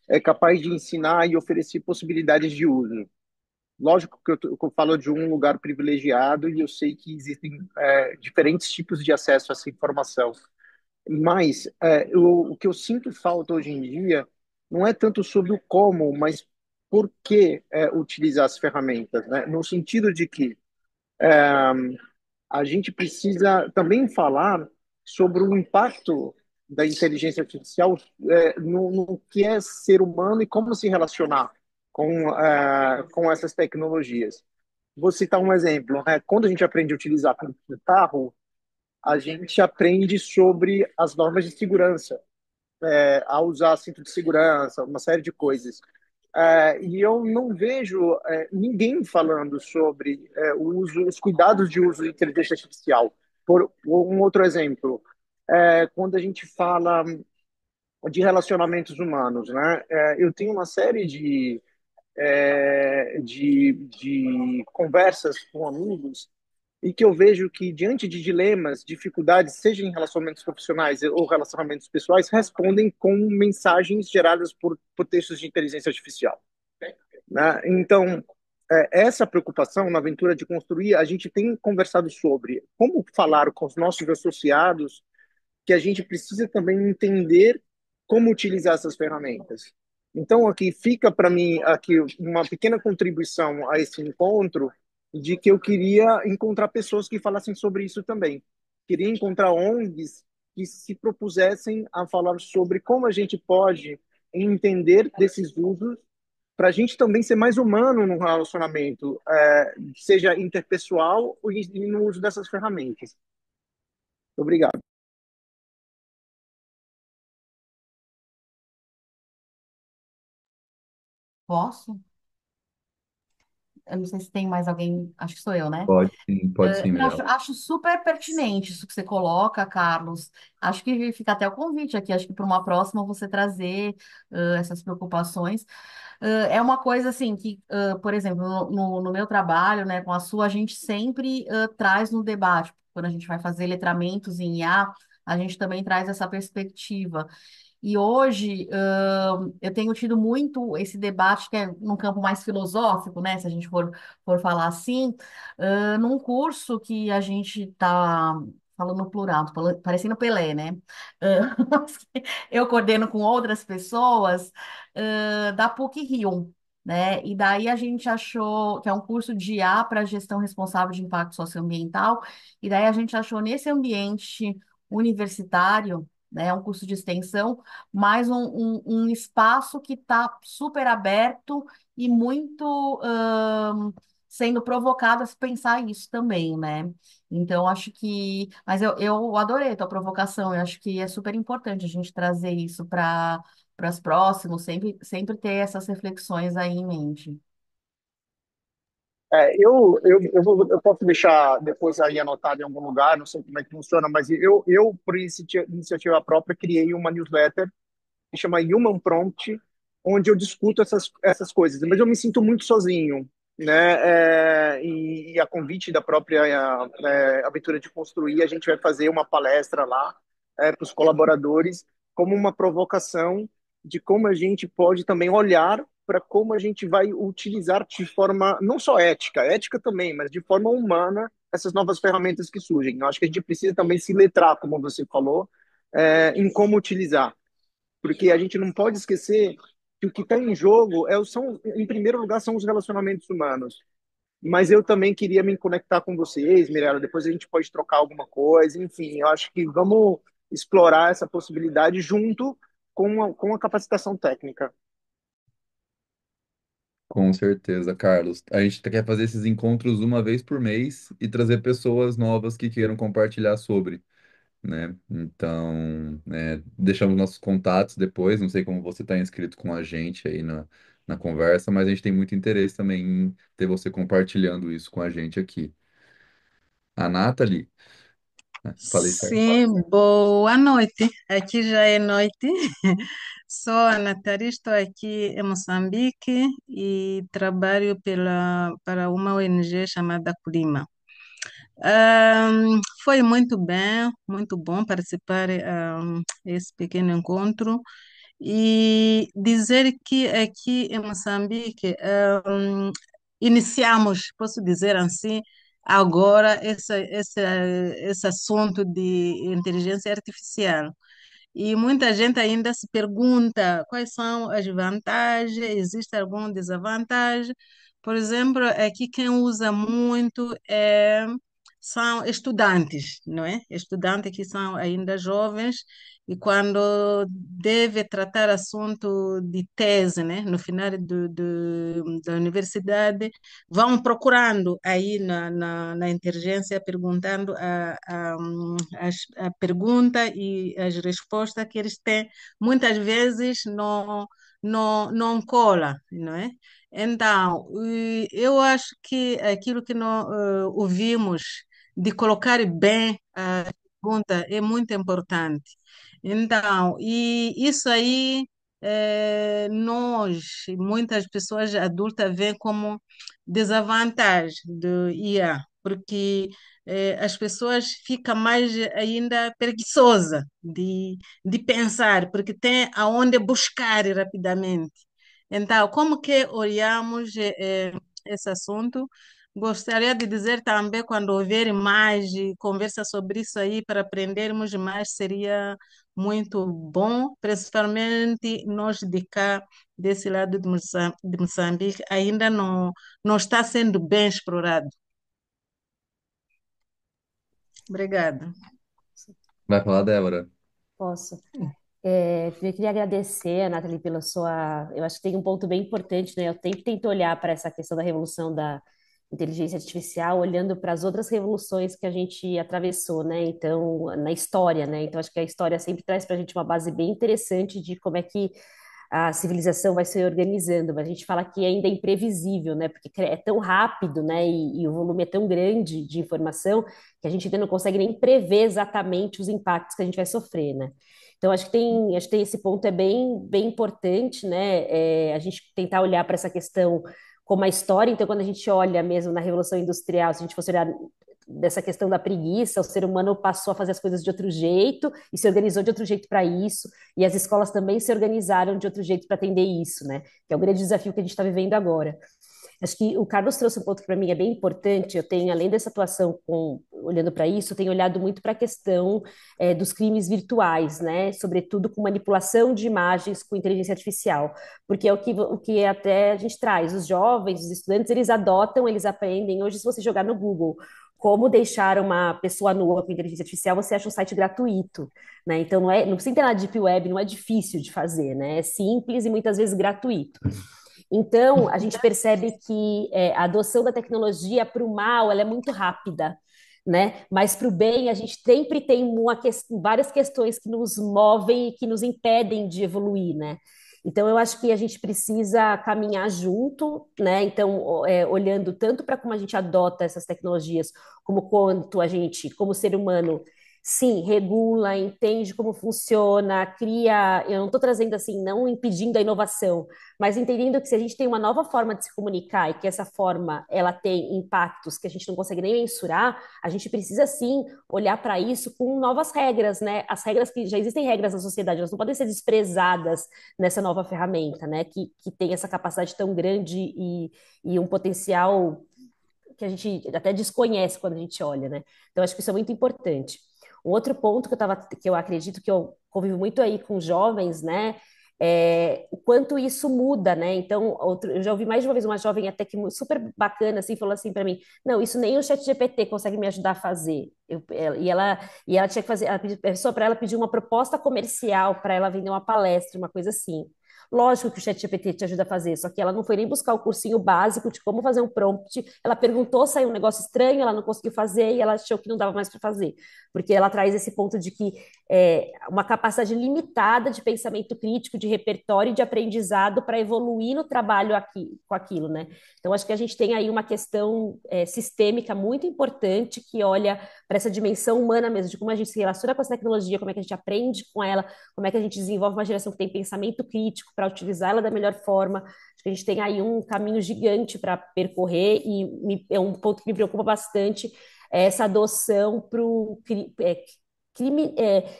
S6: é capaz de ensinar e oferecer possibilidades de uso. Lógico que eu falo de um lugar privilegiado e eu sei que existem diferentes tipos de acesso a essa informação. Mas o que eu sinto falta hoje em dia não é tanto sobre o como, mas por que utilizar as ferramentas, né? No sentido de que a gente precisa também falar sobre o impacto da inteligência artificial no que é ser humano e como se relacionar com essas tecnologias. Vou citar um exemplo, né? Quando a gente aprende a utilizar o carro, a gente aprende sobre as normas de segurança, a usar cinto de segurança, uma série de coisas. E eu não vejo ninguém falando sobre os cuidados de uso de inteligência artificial. Por um outro exemplo, quando a gente fala de relacionamentos humanos, né? Eu tenho uma série de conversas com amigos e que eu vejo que, diante de dilemas, dificuldades, seja em relacionamentos profissionais ou relacionamentos pessoais, respondem com mensagens geradas por textos de inteligência artificial, né? Então, essa preocupação na aventura de construir, a gente tem conversado sobre como falar com os nossos associados que a gente precisa também entender como utilizar essas ferramentas. Então, aqui fica para mim aqui uma pequena contribuição a esse encontro de que eu queria encontrar pessoas que falassem sobre isso também. Queria encontrar ONGs que se propusessem a falar sobre como a gente pode entender desses usos para a gente também ser mais humano no relacionamento, seja interpessoal e no uso dessas ferramentas. Obrigado.
S3: Posso? Eu não sei se tem mais alguém, acho que sou eu, né?
S2: Pode sim,
S3: Acho,
S2: Mirella.
S3: acho super pertinente isso que você coloca, Carlos. Acho que fica até o convite aqui, acho que para uma próxima você trazer essas preocupações. É uma coisa assim que, por exemplo, no meu trabalho, né, com a sua, a gente sempre traz no debate. Quando a gente vai fazer letramentos em IA, a gente também traz essa perspectiva. E hoje, eu tenho tido muito esse debate, que é num campo mais filosófico, né? Se a gente for falar assim, num curso que a gente está falando no plural, parecendo Pelé, né? Ah, eu coordeno com outras pessoas, da PUC-Rio. Né? E daí a gente achou que é um curso de IA para gestão responsável de impacto socioambiental, e daí a gente achou nesse ambiente universitário, né, é um curso de extensão, mas um espaço que está super aberto e muito sendo provocado a se pensar isso também, né? Então, acho que. Mas eu adorei a tua provocação, eu acho que é super importante a gente trazer isso para as próximas, sempre ter essas reflexões aí em mente.
S6: Eu posso deixar depois aí anotado em algum lugar, não sei como é que funciona, mas por iniciativa própria, criei uma newsletter que chama Human Prompt, onde eu discuto essas coisas. Mas eu me sinto muito sozinho, né? E a convite da própria Aventura de Construir, a gente vai fazer uma palestra lá para os colaboradores, como uma provocação de como a gente pode também olhar para como a gente vai utilizar de forma não só ética, ética também, mas de forma humana essas novas ferramentas que surgem. Eu acho que a gente precisa também se letrar, como você falou, em como utilizar, porque a gente não pode esquecer que o que está em jogo em primeiro lugar, são os relacionamentos humanos. Mas eu também queria me conectar com vocês, Mirella. Depois a gente pode trocar alguma coisa. Enfim, eu acho que vamos explorar essa possibilidade junto com a capacitação técnica.
S2: Com certeza, Carlos. A gente quer fazer esses encontros uma vez por mês e trazer pessoas novas que queiram compartilhar sobre, né? Então, deixamos nossos contatos depois. Não sei como você está inscrito com a gente aí na conversa, mas a gente tem muito interesse também em ter você compartilhando isso com a gente aqui. A Nathalie, né? Falei certo?
S7: Sim, boa noite. Aqui já é noite. Sou a Natália, estou aqui em Moçambique e trabalho para uma ONG chamada Clima. Foi muito bem, muito bom participar desse pequeno encontro e dizer que aqui em Moçambique iniciamos, posso dizer assim, agora esse assunto de inteligência artificial. E muita gente ainda se pergunta quais são as vantagens, existe alguma desvantagem. Por exemplo, aqui quem usa muito são estudantes, não é? Estudantes que são ainda jovens e quando deve tratar assunto de tese, né? No final da universidade, vão procurando aí na inteligência, perguntando a pergunta e as respostas que eles têm, muitas vezes não cola, não é? Então, eu acho que aquilo que nós ouvimos de colocar bem a pergunta é muito importante. Então, e isso aí nós, muitas pessoas adultas, veem como desvantagem do IA, porque as pessoas ficam mais ainda preguiçosas de pensar, porque tem aonde buscar rapidamente. Então, como que olhamos esse assunto? Gostaria de dizer também, quando houver mais conversa sobre isso aí, para aprendermos mais, seria muito bom, principalmente nós de cá, desse lado de Moçambique, ainda não está sendo bem explorado. Obrigada.
S2: Vai falar, Débora?
S4: Posso? Eu queria agradecer, Nathalie, pela sua. Eu acho que tem um ponto bem importante, né? Eu sempre tento olhar para essa questão da revolução da inteligência artificial, olhando para as outras revoluções que a gente atravessou, né? Então, na história, né? Então, acho que a história sempre traz para a gente uma base bem interessante de como é que a civilização vai se organizando, mas a gente fala que ainda é imprevisível, né? Porque é tão rápido, né? E o volume é tão grande de informação que a gente ainda não consegue nem prever exatamente os impactos que a gente vai sofrer, né? Então, acho que tem esse ponto é bem importante, né? A gente tentar olhar para essa questão como a história. Então, quando a gente olha mesmo na Revolução Industrial, se a gente fosse olhar dessa questão da preguiça, o ser humano passou a fazer as coisas de outro jeito e se organizou de outro jeito para isso, e as escolas também se organizaram de outro jeito para atender isso, né? Que é o grande desafio que a gente está vivendo agora. Acho que o Carlos trouxe um ponto que para mim é bem importante. Eu tenho, além dessa atuação olhando para isso, eu tenho olhado muito para a questão dos crimes virtuais, né? Sobretudo com manipulação de imagens com inteligência artificial, porque é o que até a gente traz. Os jovens, os estudantes, eles adotam, eles aprendem. Hoje, se você jogar no Google como deixar uma pessoa nua com inteligência artificial, você acha um site gratuito, né? Então não precisa ter nada de deep web, não é difícil de fazer, né? É simples e muitas vezes gratuito. Então, a gente percebe que a adoção da tecnologia para o mal ela é muito rápida, né? Mas para o bem, a gente sempre tem várias questões que nos movem e que nos impedem de evoluir, né? Então, eu acho que a gente precisa caminhar junto, né? Então, olhando tanto para como a gente adota essas tecnologias, como quanto a gente, como ser humano, sim, regula, entende como funciona, cria. Eu não estou trazendo assim, não impedindo a inovação, mas entendendo que se a gente tem uma nova forma de se comunicar e que essa forma ela tem impactos que a gente não consegue nem mensurar, a gente precisa sim olhar para isso com novas regras, né? As regras que já existem regras na sociedade, elas não podem ser desprezadas nessa nova ferramenta, né? Que tem essa capacidade tão grande e um potencial que a gente até desconhece quando a gente olha, né? Então, acho que isso é muito importante. Um outro ponto que eu acredito que eu convivo muito aí com jovens, né? O quanto isso muda, né? Então, eu já ouvi mais de uma vez uma jovem até que super bacana, assim, falou assim para mim: não, isso nem o ChatGPT consegue me ajudar a fazer. E ela tinha que fazer, a pessoa para ela pedir uma proposta comercial para ela vender uma palestra, uma coisa assim. Lógico que o ChatGPT te ajuda a fazer, só que ela não foi nem buscar o cursinho básico de como fazer um prompt. Ela perguntou, saiu um negócio estranho, ela não conseguiu fazer e ela achou que não dava mais para fazer, porque ela traz esse ponto de que uma capacidade limitada de pensamento crítico, de repertório e de aprendizado para evoluir no trabalho aqui, com aquilo, né? Então, acho que a gente tem aí uma questão sistêmica muito importante que olha para essa dimensão humana mesmo, de como a gente se relaciona com essa tecnologia, como é que a gente aprende com ela, como é que a gente desenvolve uma geração que tem pensamento crítico para utilizá-la da melhor forma. Acho que a gente tem aí um caminho gigante para percorrer e é um ponto que me preocupa bastante, essa adoção para o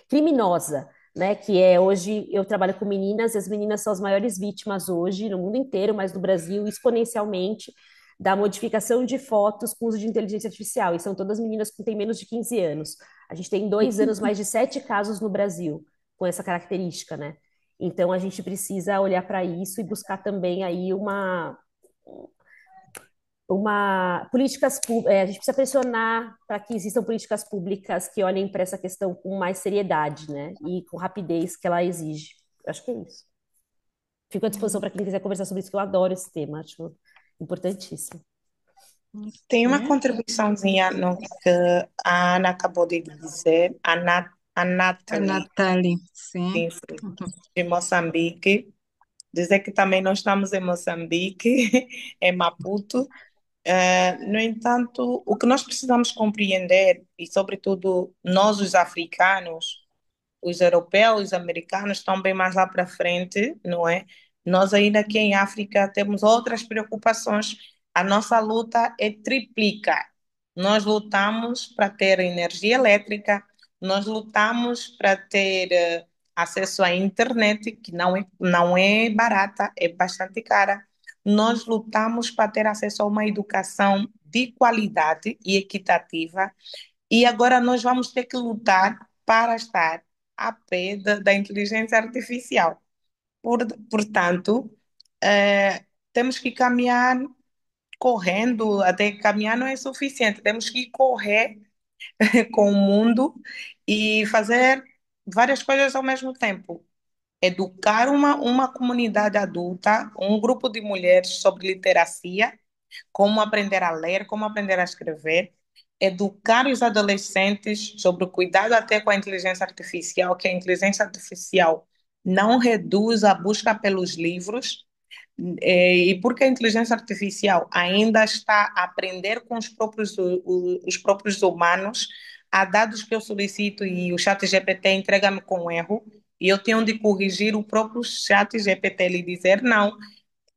S4: criminosa, né? Que é hoje eu trabalho com meninas, e as meninas são as maiores vítimas hoje no mundo inteiro, mas no Brasil exponencialmente da modificação de fotos com uso de inteligência artificial. E são todas meninas que têm menos de 15 anos. A gente tem em 2 anos mais de 7 casos no Brasil com essa característica, né? Então a gente precisa olhar para isso e buscar também aí a gente precisa pressionar para que existam políticas públicas que olhem para essa questão com mais seriedade, né? E com rapidez que ela exige. Acho que é isso. Fico à disposição para quem quiser conversar sobre isso, que eu adoro esse tema, acho importantíssimo.
S5: Tem uma
S7: Sim.
S5: contribuiçãozinha no que a Ana acabou de dizer, a
S7: A
S5: Nathalie,
S7: Nathalie, sim.
S5: sim, sim, de Moçambique, dizer que também nós estamos em Moçambique, em Maputo. No entanto, o que nós precisamos compreender, e sobretudo nós, os africanos, os europeus, os americanos, estão bem mais lá para frente, não é? Nós ainda aqui em África temos outras preocupações. A nossa luta é triplica. Nós lutamos para ter energia elétrica, nós lutamos para ter acesso à internet, que não é barata, é bastante cara. Nós lutamos para ter acesso a uma educação de qualidade e equitativa, e agora nós vamos ter que lutar para estar à pé da inteligência artificial. Portanto, temos que caminhar correndo, até caminhar não é suficiente, temos que correr com o mundo e fazer várias coisas ao mesmo tempo. Educar uma comunidade adulta, um grupo de mulheres sobre literacia, como aprender a ler, como aprender a escrever, educar os adolescentes sobre o cuidado até com a inteligência artificial, que a inteligência artificial não reduz a busca pelos livros, e porque a inteligência artificial ainda está a aprender com os próprios humanos, há dados que eu solicito e o chat GPT entrega-me com erro, e eu tenho de corrigir o próprio chat GPT e dizer, não,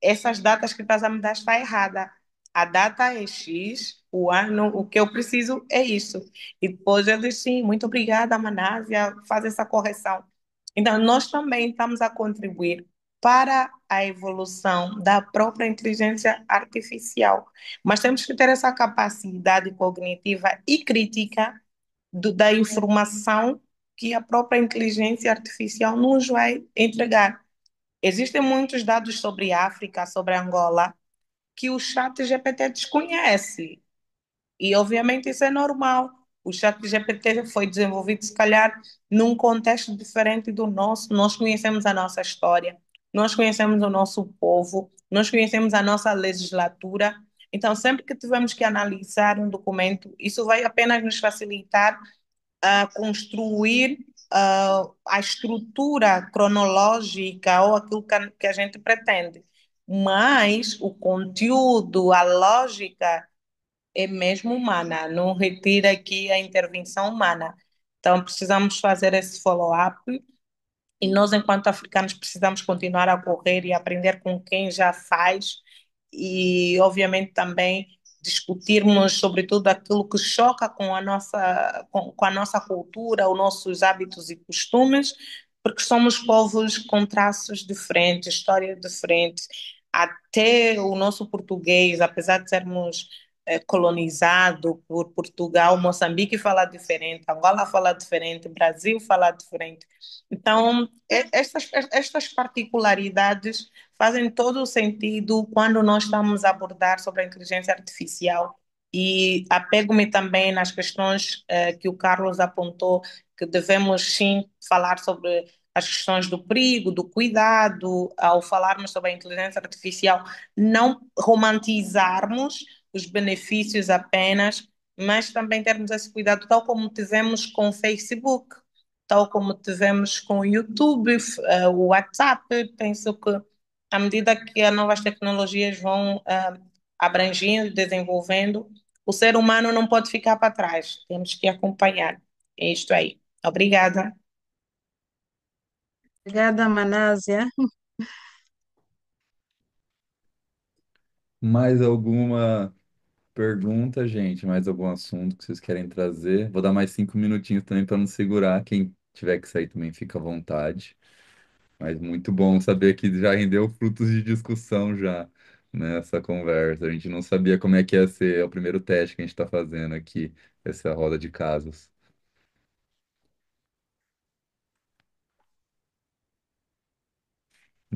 S5: essas datas que estás a me dar está errada. A data é X, o ano, o que eu preciso é isso. E depois eu disse, sim, muito obrigada, Manásia, faz essa correção. Então, nós também estamos a contribuir para a evolução da própria inteligência artificial. Mas temos que ter essa capacidade cognitiva e crítica da informação que a própria inteligência artificial nos vai entregar. Existem muitos dados sobre a África, sobre Angola, que o chat GPT desconhece. E, obviamente, isso é normal. O chat GPT foi desenvolvido, se calhar, num contexto diferente do nosso. Nós conhecemos a nossa história, nós conhecemos o nosso povo, nós conhecemos a nossa legislatura. Então, sempre que tivermos que analisar um documento, isso vai apenas nos facilitar a construir a estrutura cronológica ou aquilo que a gente pretende. Mas o conteúdo, a lógica é mesmo humana, não retira aqui a intervenção humana. Então, precisamos fazer esse follow-up e nós, enquanto africanos, precisamos continuar a correr e aprender com quem já faz e, obviamente, também discutirmos sobretudo aquilo que choca com a nossa cultura, os nossos hábitos e costumes, porque somos povos com traços diferentes, histórias diferentes. Até o nosso português, apesar de sermos colonizado por Portugal, Moçambique fala diferente, Angola fala diferente, Brasil fala diferente. Então, estas particularidades fazem todo o sentido quando nós estamos a abordar sobre a inteligência artificial. E apego-me também nas questões que o Carlos apontou, que devemos sim falar sobre as questões do perigo, do cuidado, ao falarmos sobre a inteligência artificial, não romantizarmos os benefícios apenas, mas também termos esse cuidado, tal como tivemos com o Facebook, tal como tivemos com o YouTube, o WhatsApp. Penso que à medida que as novas tecnologias vão abrangendo, desenvolvendo, o ser humano não pode ficar para trás, temos que acompanhar. É isto aí. Obrigada.
S7: Obrigada, Manásia.
S2: Mais alguma pergunta, gente? Mais algum assunto que vocês querem trazer? Vou dar mais 5 minutinhos também para não segurar. Quem tiver que sair também fica à vontade. Mas muito bom saber que já rendeu frutos de discussão já nessa conversa. A gente não sabia como é que ia ser. É o primeiro teste que a gente está fazendo aqui, essa roda de casos.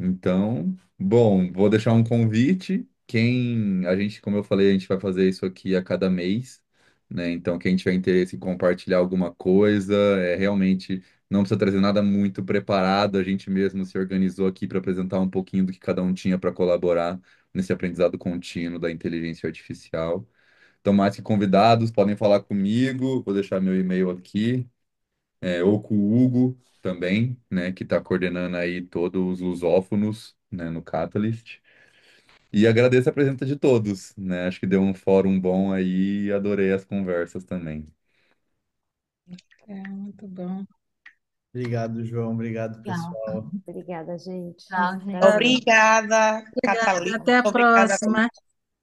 S2: Então, bom, vou deixar um convite. Quem a gente, como eu falei, a gente vai fazer isso aqui a cada mês, né? Então, quem tiver interesse em compartilhar alguma coisa, realmente não precisa trazer nada muito preparado. A gente mesmo se organizou aqui para apresentar um pouquinho do que cada um tinha para colaborar nesse aprendizado contínuo da inteligência artificial. Então, mais que convidados, podem falar comigo. Vou deixar meu e-mail aqui ou com o Hugo também, né, que está coordenando aí todos os lusófonos, né, no Catalyst. E agradeço a presença de todos, né? Acho que deu um fórum bom aí e adorei as conversas também.
S7: É, muito bom.
S1: Obrigado, João. Obrigado,
S3: Legal.
S1: pessoal.
S4: Obrigada, gente.
S3: Tchau, gente.
S4: Prazer.
S5: Obrigada,
S7: Obrigada.
S5: Catalina.
S7: Até a
S5: Obrigada.
S7: próxima.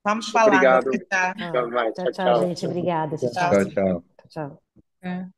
S5: Vamos falando.
S6: Obrigado.
S5: Até já.
S6: Até
S4: Ó,
S6: mais.
S4: tchau,
S6: Tchau,
S4: tchau,
S6: tchau.
S4: gente. Obrigada. Tchau,
S5: Tchau.
S2: Tchau,
S4: tchau.
S2: tchau.
S4: Tchau.
S7: É.